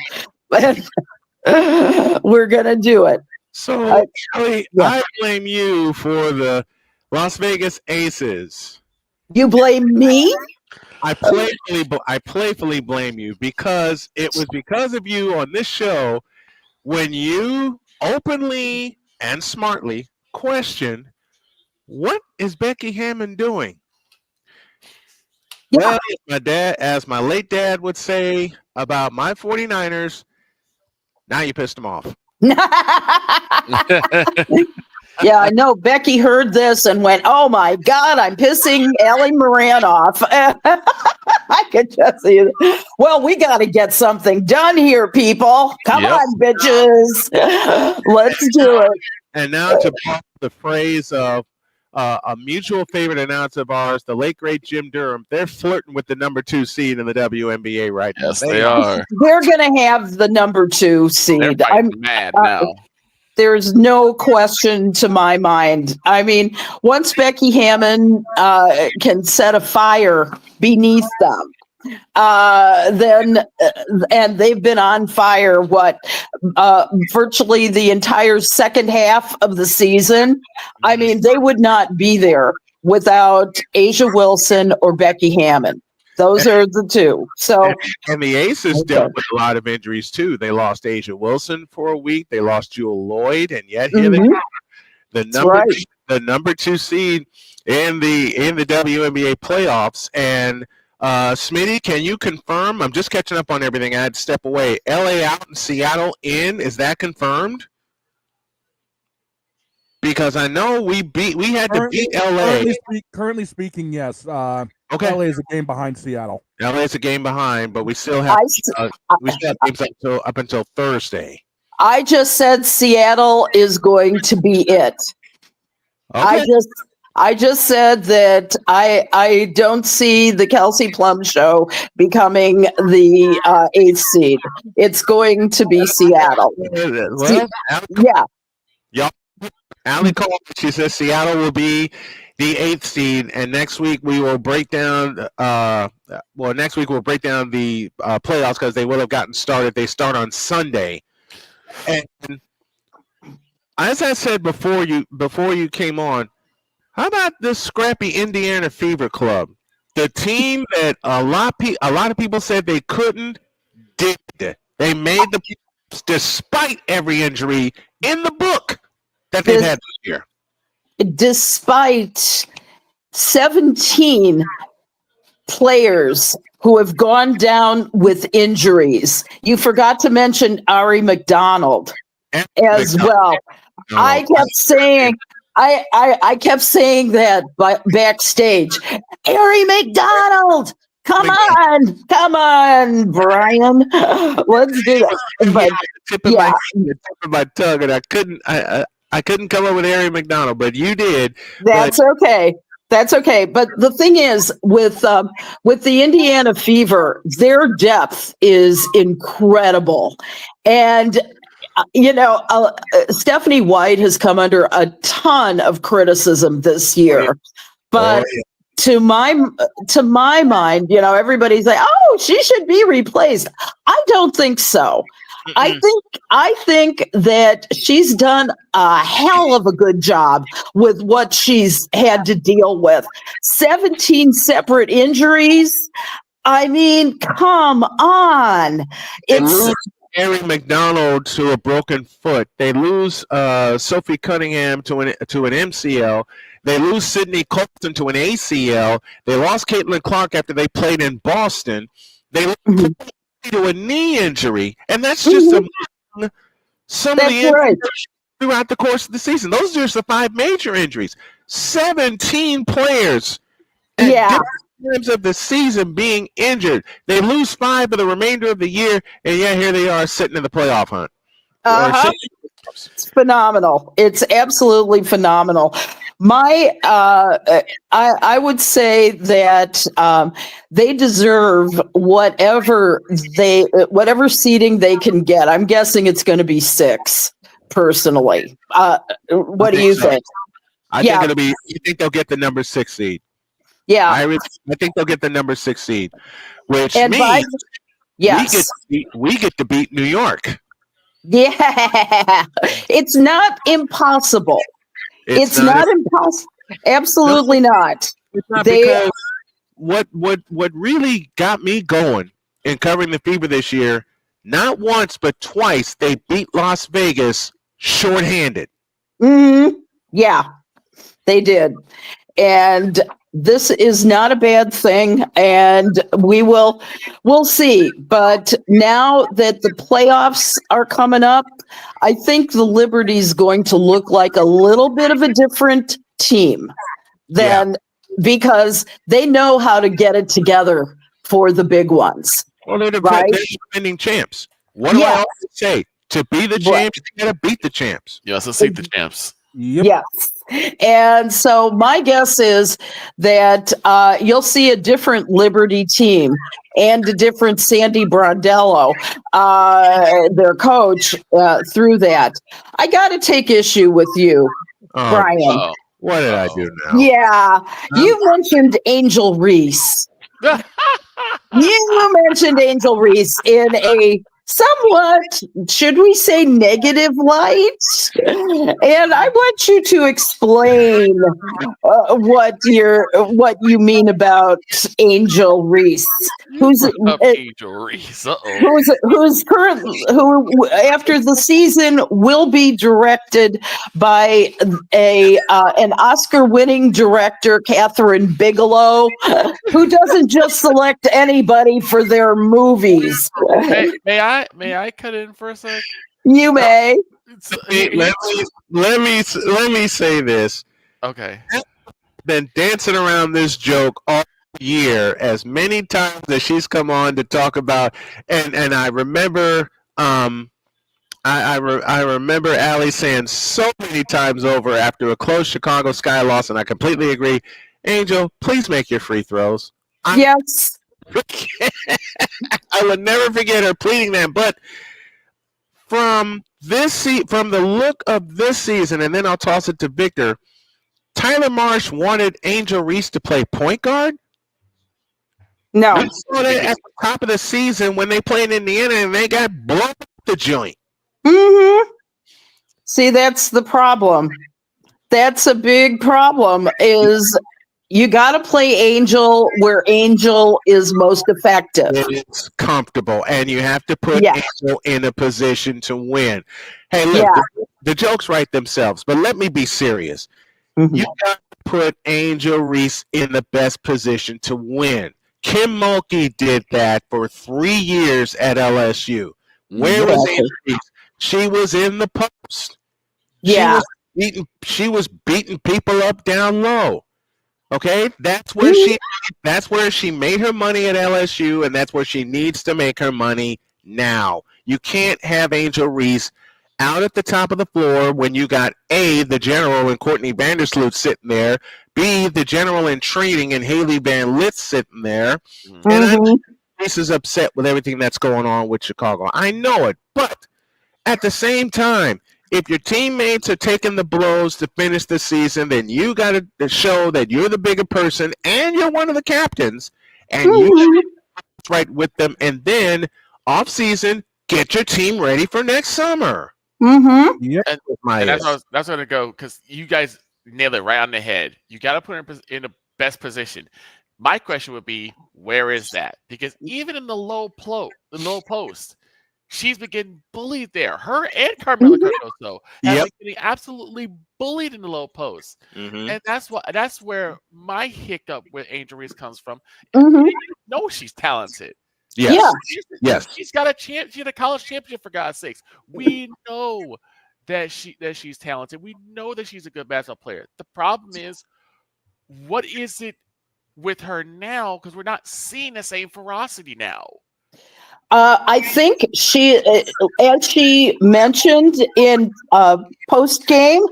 We're gonna do it. So, Kelly, I blame you for the Las Vegas Aces. You blame me? I playfully blame you because it was because of you on this show when you openly and smartly questioned, what is Becky Hammond doing? Yeah. Well, as my late dad would say about my 49ers, now you pissed him off. Yeah, I know. Becky heard this and went, "Oh my God, I'm pissing Ellie Moran off." I could just see it. Well, we got to get something done here, people. Come on, bitches. Let's do it. And now to borrow the phrase of a mutual favorite announcer of ours, the late great Jim Durham, they're flirting with the number 2 seed in the WNBA right now. Yes, they are. They're going to have the number 2 seed. I'm mad now. There's no question to my mind. I mean, once Becky Hammond can set a fire beneath them, then and they've been on fire virtually the entire second half of the season. I mean, they would not be there without Asia Wilson or Becky Hammond. Those are the two. So, and the Aces dealt with a lot of injuries too. They lost Asia Wilson for a week. They lost Jewel Lloyd, and yet here they are, the number 2 seed in the WNBA playoffs. And Smitty, can you confirm? I'm just catching up on everything. I had to step away. LA out and Seattle in. Is that confirmed? Because I know we had to beat LA. Currently speaking, yes. Okay. LA is a game behind Seattle. LA is a game behind, but we still have games up until Thursday. I just said Seattle is going to be it. Okay. I just said that I don't see the Kelsey Plum show becoming the 8th seed. It's going to be Seattle. Well, yeah. Allie called. She says Seattle will be the 8th seed, and next week we will break down. Next week we'll break down the playoffs because they will have gotten started. They start on Sunday, and as I said before you came on, how about this scrappy Indiana Fever Club? The team that a lot of people said they couldn't, did. They made the playoffs despite every injury in the book that they've had this year. Despite 17 players who have gone down with injuries. You forgot to mention Ari McDonald as well. I kept saying that backstage. Ari McDonald, come on, Brian, let's do that. But tip of my tongue, and I couldn't come up with Ari McDonald, but you did. That's okay. That's okay. But the thing is, with the Indiana Fever, their depth is incredible, and Stephanie White has come under a ton of criticism this year, but to my mind, everybody's like, "Oh, she should be replaced." I don't think so. I think that she's done a hell of a good job with what she's had to deal with. 17 separate injuries. I mean, come on. It's Ari McDonald to a broken foot. They lose Sophie Cunningham to an MCL. They lose Sydney Colton to an ACL. They lost Caitlin Clark after they played in Boston. They lost to a knee injury, and that's just some of the injuries throughout the course of the season. Those are just the 5 major injuries. 17 players at different times of the season being injured. They lose 5 of the remainder of the year, and yet here they are sitting in the playoff hunt. It's phenomenal. It's absolutely phenomenal. I would say that they deserve whatever seeding they can get. I'm guessing it's going to be 6, personally. What do you think? I think it'll be. You think they'll get the number 6 seed? Yeah, I think they'll get the number 6 seed, which means we get to beat New York. Yeah, it's not impossible. It's not impossible. Absolutely not. It's not what really got me going in covering the Fever this year, not once but twice they beat Las Vegas shorthanded. Yeah, they did. And this is not a bad thing, and we'll see. But now that the playoffs are coming up, I think the Liberty's going to look like a little bit of a different team than because they know how to get it together for the big ones. Well, they're right? defending champs. What do I always say? To be the champs, you gotta beat the champs. Yes, let's see the champs. Yes. And so my guess is that you'll see a different Liberty team and a different Sandy Brondello, their coach, through that. I got to take issue with you, Brian. What did I do now? Yeah, you mentioned Angel Reese. You mentioned Angel Reese in a somewhat, should we say, negative light? And I want you to explain what you mean about Angel Reese, who's Angel Reese. who after the season will be directed by an Oscar-winning director, Catherine Bigelow, who doesn't just select anybody for their movies. May I cut in for a sec? You may. Let me say this. Okay. Been dancing around this joke all year as many times as she's come on to talk about, and I remember I remember Allie saying so many times over after a close Chicago Sky loss, and I completely agree. Angel, please make your free throws. Yes. I will never forget her pleading that. But from the look of this season, and then I'll toss it to Victor, Tyler Marsh wanted Angel Reese to play point guard? No. We saw that at the top of the season when they played Indiana and they got blown up the joint. Mm-hmm. See, that's the problem. That's a big problem, is you got to play Angel where Angel is most effective. It's comfortable, and you have to put Angel in a position to win. Hey, look, the jokes write themselves, but let me be serious. Mm-hmm. You got to put Angel Reese in the best position to win. Kim Mulkey did that for 3 years at LSU. Where was Angel Reese? She was in the post. Yeah. She was beating people up down low. Okay, that's where she made her money at LSU, and that's where she needs to make her money now. You can't have Angel Reese out at the top of the floor when you got A, the general and Courtney Vandersloot sitting there, B, the general in training and Haley Van Lith sitting there, and I know Reese is upset with everything that's going on with Chicago. I know it, but at the same time, if your teammates are taking the blows to finish the season, then you got to show that you're the bigger person and you're one of the captains, and you right with them. And then off season, get your team ready for next summer. Mm-hmm. Yep. And that's going to go, because you guys nailed it right on the head. You got to put her in the best position. My question would be, where is that? Because even in the low post, she's been getting bullied there. Her and Carmela Cardoso have been getting absolutely bullied in the low post. And that's where my hiccup with Angel Reese comes from. We know she's talented. Yes. She's got she's a college championship, for God's sakes. We know that she's talented. We know that she's a good basketball player. The problem is, what is it with her now? Because we're not seeing the same ferocity now. I think she, as she mentioned in post game,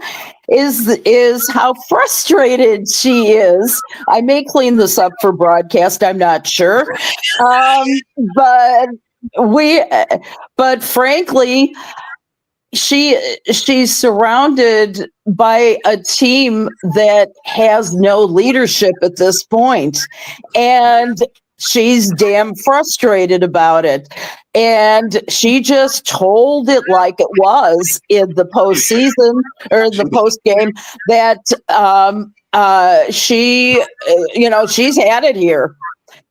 is how frustrated she is. I may clean this up for broadcast. I'm not sure, but frankly, she's surrounded by a team that has no leadership at this point, and she's damn frustrated about it. And she just told it like it was in the postseason or the post game that She, she's had it here.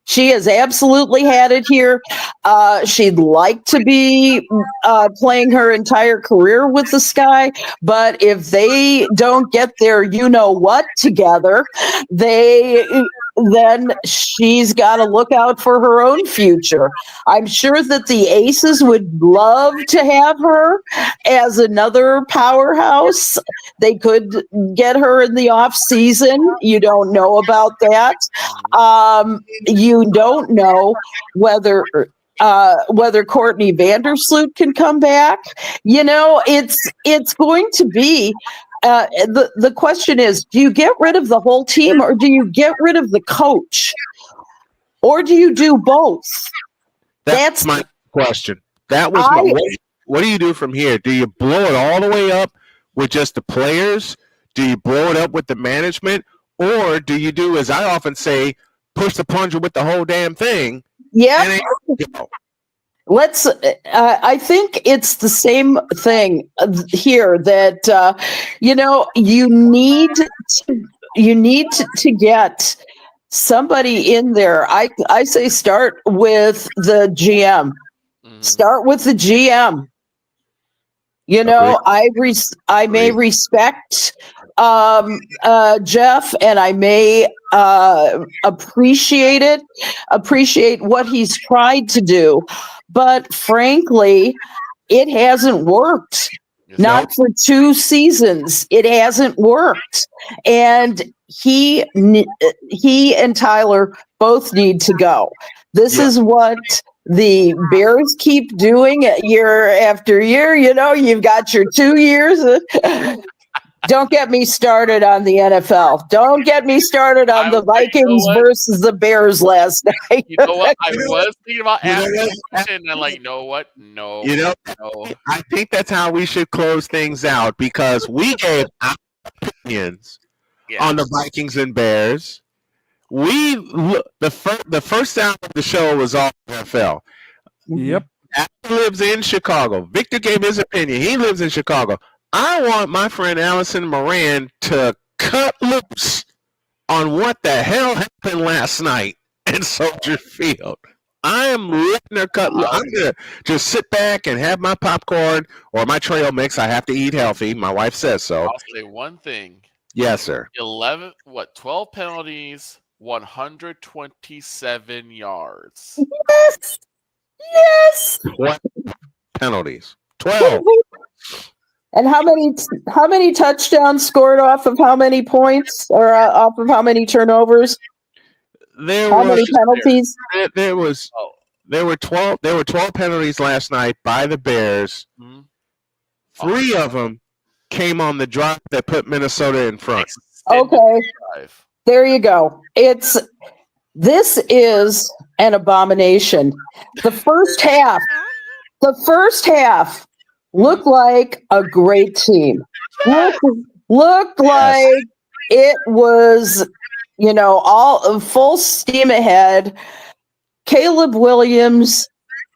She has absolutely had it here. She'd like to be playing her entire career with the Sky, but if they don't get their you-know-what together, then she's got to look out for her own future. I'm sure that the Aces would love to have her as another powerhouse. They could get her in the off season. You don't know about that. You don't know whether Courtney Vandersloot can come back. It's going to be. The question is, do you get rid of the whole team or do you get rid of the coach? Or do you do both? That's my question. That was what do you do from here? Do you blow it all the way up with just the players? Do you blow it up with the management? Or do you do, as I often say, push the plunger with the whole damn thing? Yeah. I think it's the same thing here that, you need to get somebody in there. I say start with the GM. Start with the GM. I may respect Jeff, and I may appreciate what he's tried to do, but frankly, it hasn't worked. Not for 2 seasons. It hasn't worked, and he and Tyler both need to go. This is what the Bears keep doing year after year. You've got your 2 years. Don't get me started on the NFL. Don't get me started on the Vikings versus the Bears last night. You know what? I was thinking about asking a question, and I'm like, you know what? No. I think that's how we should close things out because we gave our opinions on the Vikings and Bears. The first sound of the show was all NFL. Yep. He lives in Chicago. Victor gave his opinion. He lives in Chicago. I want my friend Allison Moran to cut loose on what the hell happened last night in Soldier Field. I am letting her cut loose. I'm going to just sit back and have my popcorn or my trail mix. I have to eat healthy. My wife says so. I'll say one thing. Yes, sir. 12 penalties, 127 yards. Yes. 12 penalties. 12. And how many touchdowns scored off of how many points or off of how many turnovers? How many penalties? There were 12 penalties last night by the Bears. 3 of them came on the drive that put Minnesota in front. Okay. There you go. This is an abomination. The first half looked like a great team. Looked like it was, all full steam ahead. Caleb Williams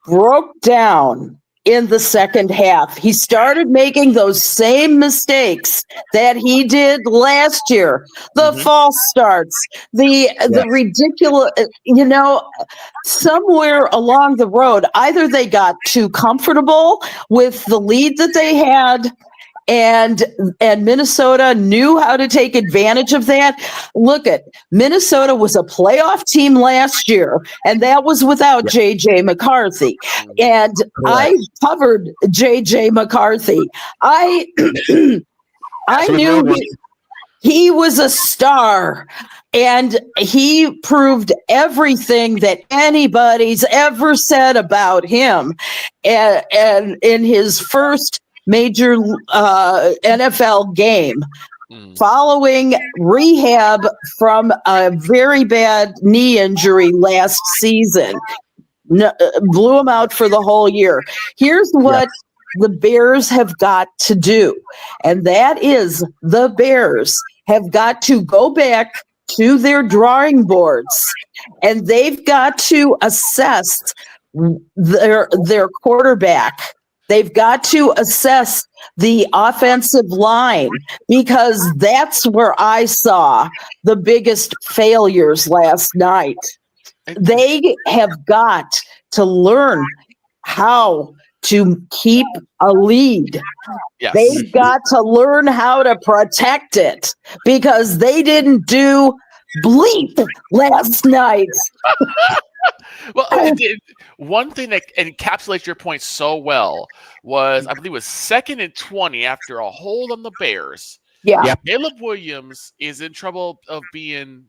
broke down in the second half. He started making those same mistakes that he did last year. The false starts, the ridiculous, somewhere along the road, either they got too comfortable with the lead that they had, and Minnesota knew how to take advantage of that. Look at Minnesota was a playoff team last year, and that was without J.J. McCarthy. And I covered J.J. McCarthy. I knew he was a star, and he proved everything that anybody's ever said about him. And in his first major NFL game, following rehab from a very bad knee injury last season, blew him out for the whole year. Here's what the Bears have got to do, and that is the Bears have got to go back to their drawing boards, and they've got to assess their quarterback. They've got to assess the offensive line because that's where I saw the biggest failures last night. They have got to learn how to keep a lead. Yes. They've got to learn how to protect it because they didn't do bleep last night. Well, one thing that encapsulates your point so well was, I believe it was 2nd and 20 after a hold on the Bears. Yeah. Caleb Williams is in trouble of being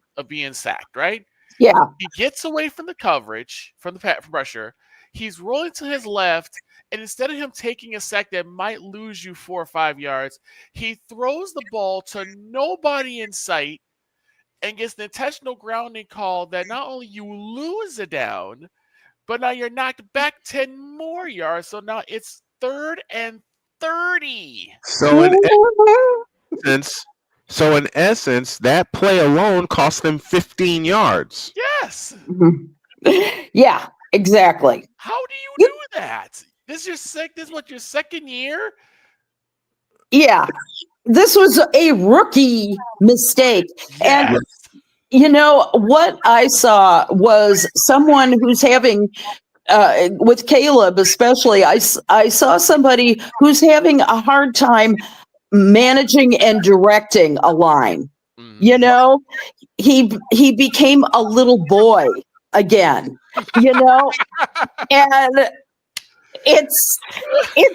sacked, right? Yeah. He gets away from the coverage, from the pressure. He's rolling to his left, and instead of him taking a sack that might lose you 4 or 5 yards, he throws the ball to nobody in sight and gets an intentional grounding call that not only you lose a down, but now you're knocked back 10 more yards. So now it's 3rd and 30. So in essence, that play alone cost them 15 yards. Yes. Yeah, exactly. How do you do that? This is your second year? Yeah. This was a rookie mistake. Yes. And you know what I saw was someone who's having with Caleb especially, I saw somebody who's having a hard time managing and directing a line. You know, he became a little boy again, you know, and it's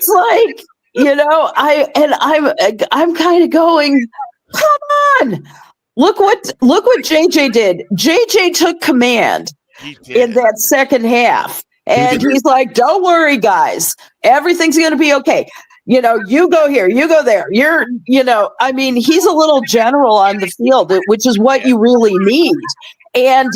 like, you know, I'm kind of going, come on. Look what JJ did. JJ took command in that second half. And he's like, don't worry, guys. Everything's going to be okay. You know, you go here, you go there. I mean, he's a little general on the field, which is what you really need. And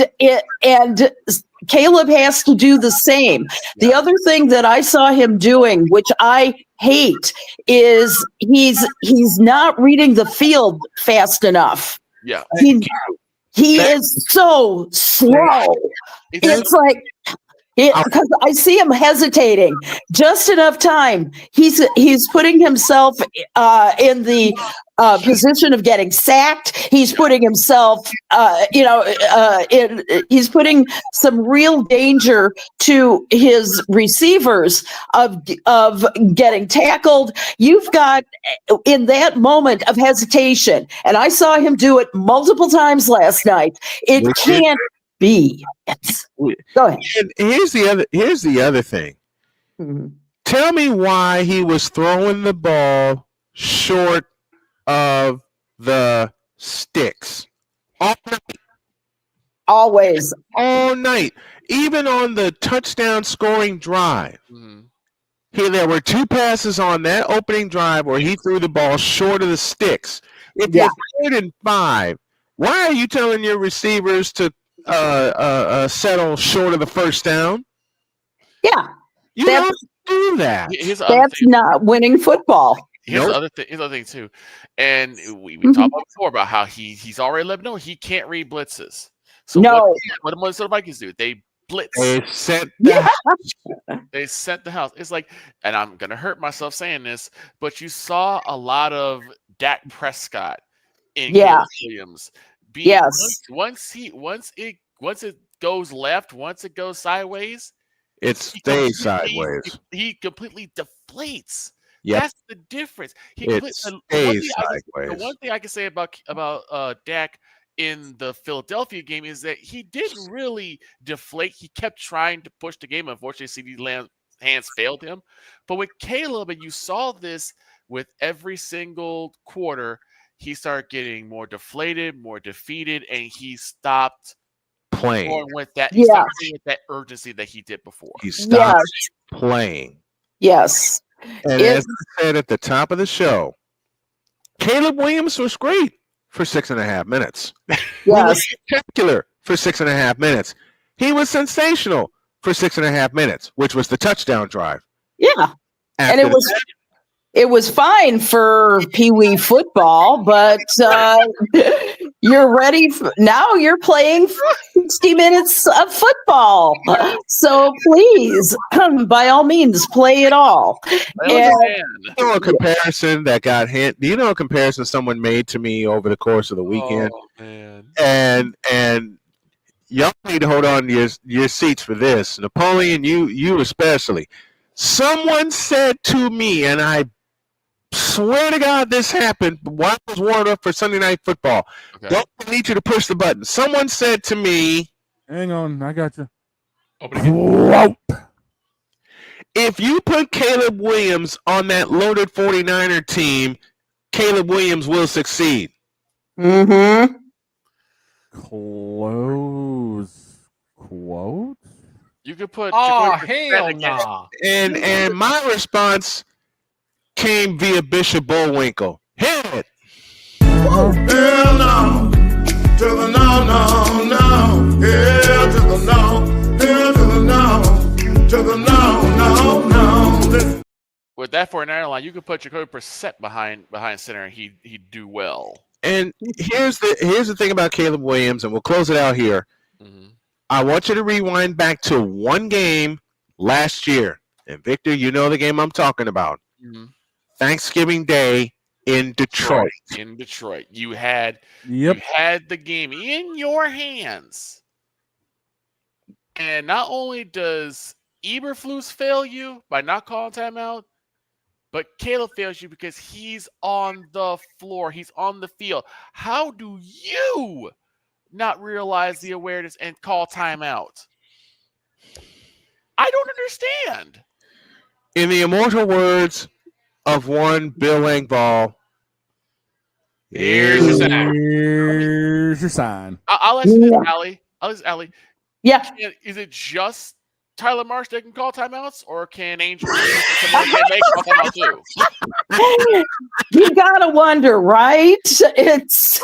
Caleb has to do the same. The other thing that I saw him doing, which I hate, is he's not reading the field fast enough. Yeah. He is so slow. It's like, because I see him hesitating just enough time. He's putting himself in the position of getting sacked. He's putting himself, he's putting some real danger to his receivers of getting tackled. You've got in that moment of hesitation, and I saw him do it multiple times last night. It can't be. Go ahead. And here's the other thing. Mm-hmm. Tell me why he was throwing the ball short of the sticks always, all night, even on the touchdown scoring drive. Here, there were 2 passes on that opening drive where he threw the ball short of the sticks. If you're 3rd and 5, why are you telling your receivers to settle short of the first down? Yeah, you don't do that. That's not winning football. Here's the other thing too, and we talked about before about how he's already let me know he can't read blitzes. So what do the Vikings do? They blitz. They set the house. They set the house. It's like, and I'm gonna hurt myself saying this, but you saw a lot of Dak Prescott in Caleb Williams. Once it goes left, once it goes sideways, it stays sideways. He completely deflates. Yep. That's the difference. The one thing I can say about Dak in the Philadelphia game is that he didn't really deflate. He kept trying to push the game. Unfortunately, CeeDee hands failed him. But with Caleb, and you saw this with every single quarter, he started getting more deflated, more defeated, and he stopped playing with that. He stopped playing with that urgency that he did before. He stopped playing. Yes. And as I said at the top of the show, Caleb Williams was great for 6.5 minutes. He was spectacular for 6.5 minutes. He was sensational for 6.5 minutes, which was the touchdown drive. Yeah. And it was fine for Pee Wee football, but You're ready. Now you're playing 60 minutes of football. So please, by all means, play it all. You know a comparison that got hit? Do you know a comparison someone made to me over the course of the weekend? Oh, man. And y'all need to hold on to your seats for this. Napoleon, you especially. Someone said to me, and I swear to God this happened while I was warming up for Sunday Night Football. Okay. Don't need you to push the button. Someone said to me, hang on, I got you. If you put Caleb Williams on that loaded 49er team, Caleb Williams will succeed. Mm-hmm. Close quote. You could put. Oh, Jacoby hell Brissett nah. And my response came via Bishop Bullwinkle. Hit it. Hell no, to the no, no, no. Hell to the no, hell to the no, to the no, no, no. With that 49er line, you could put Jacoby Brissett behind center, and he'd do well. And here's the thing about Caleb Williams, and we'll close it out here. Mm-hmm. I want you to rewind back to one game last year. And Victor, you know the game I'm talking about. Mm-hmm. Thanksgiving Day in Detroit. In Detroit. You had Yep. you had the game in your hands. And not only does Eberflus fail you by not calling timeout, but Caleb fails you because he's on the floor. He's on the field. How do you not realize the awareness and call timeout? I don't understand. In the immortal words of one Bill Engvall, here's your sign. Here's your sign. I'll ask you this, Allie. Yeah. Is it just Tyler Marsh that can call timeouts, or can Angel come in and make call timeout too? You gotta wonder, right? It's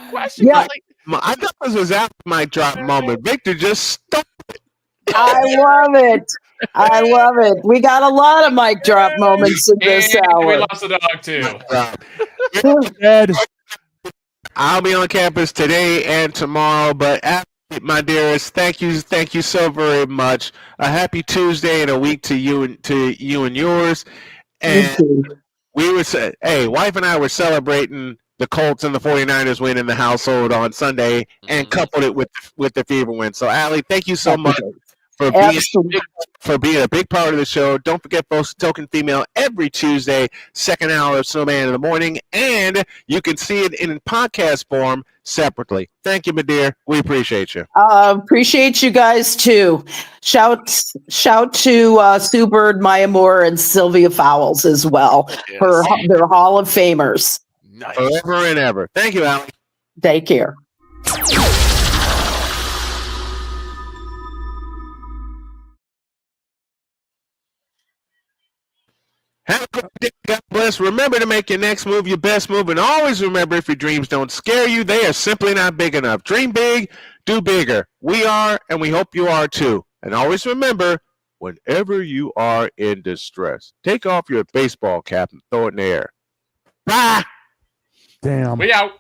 Question. yeah. I thought this was after my drop moment. Victor just stopped it. I love it. I love it. We got a lot of mic drop moments in this And hour. we lost a dog too. Ed. I'll be on campus today and tomorrow, but my dearest, thank you so very much. A happy Tuesday and a week to you and yours. And we were wife and I were celebrating the Colts and the 49ers win in the household on Sunday and coupled it with the Fever win. So Allie, thank you so much for being a big part of the show. Don't forget, folks, Token Female every Tuesday, second hour of Snowman in the morning, and you can see it in podcast form separately. Thank you, my dear. We appreciate you. Appreciate you guys too. Shout to Sue Bird, Maya Moore, and Sylvia Fowles as well for their Hall of Famers. Nice. Forever and ever. Thank you, Allie. Take care. Have a good day. God bless. Remember to make your next move your best move. And always remember, if your dreams don't scare you, they are simply not big enough. Dream big, do bigger. We are, and we hope you are too. And always remember, whenever you are in distress, take off your baseball cap and throw it in the air. Bye. Damn. We out.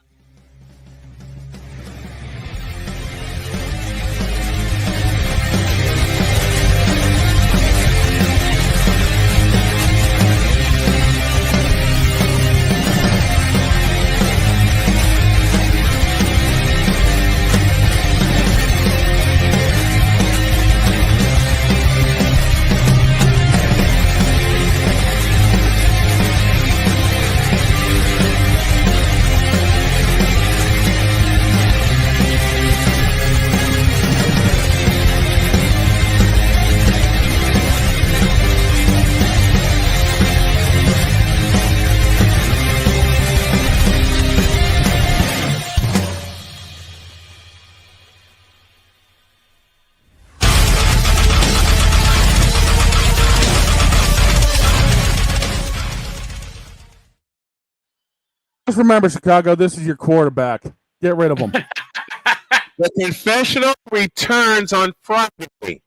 Just remember, Chicago, this is your quarterback. Get rid of him. The confessional returns on Friday.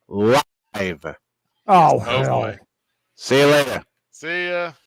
Live. Oh, hell. hell. See you later. See ya.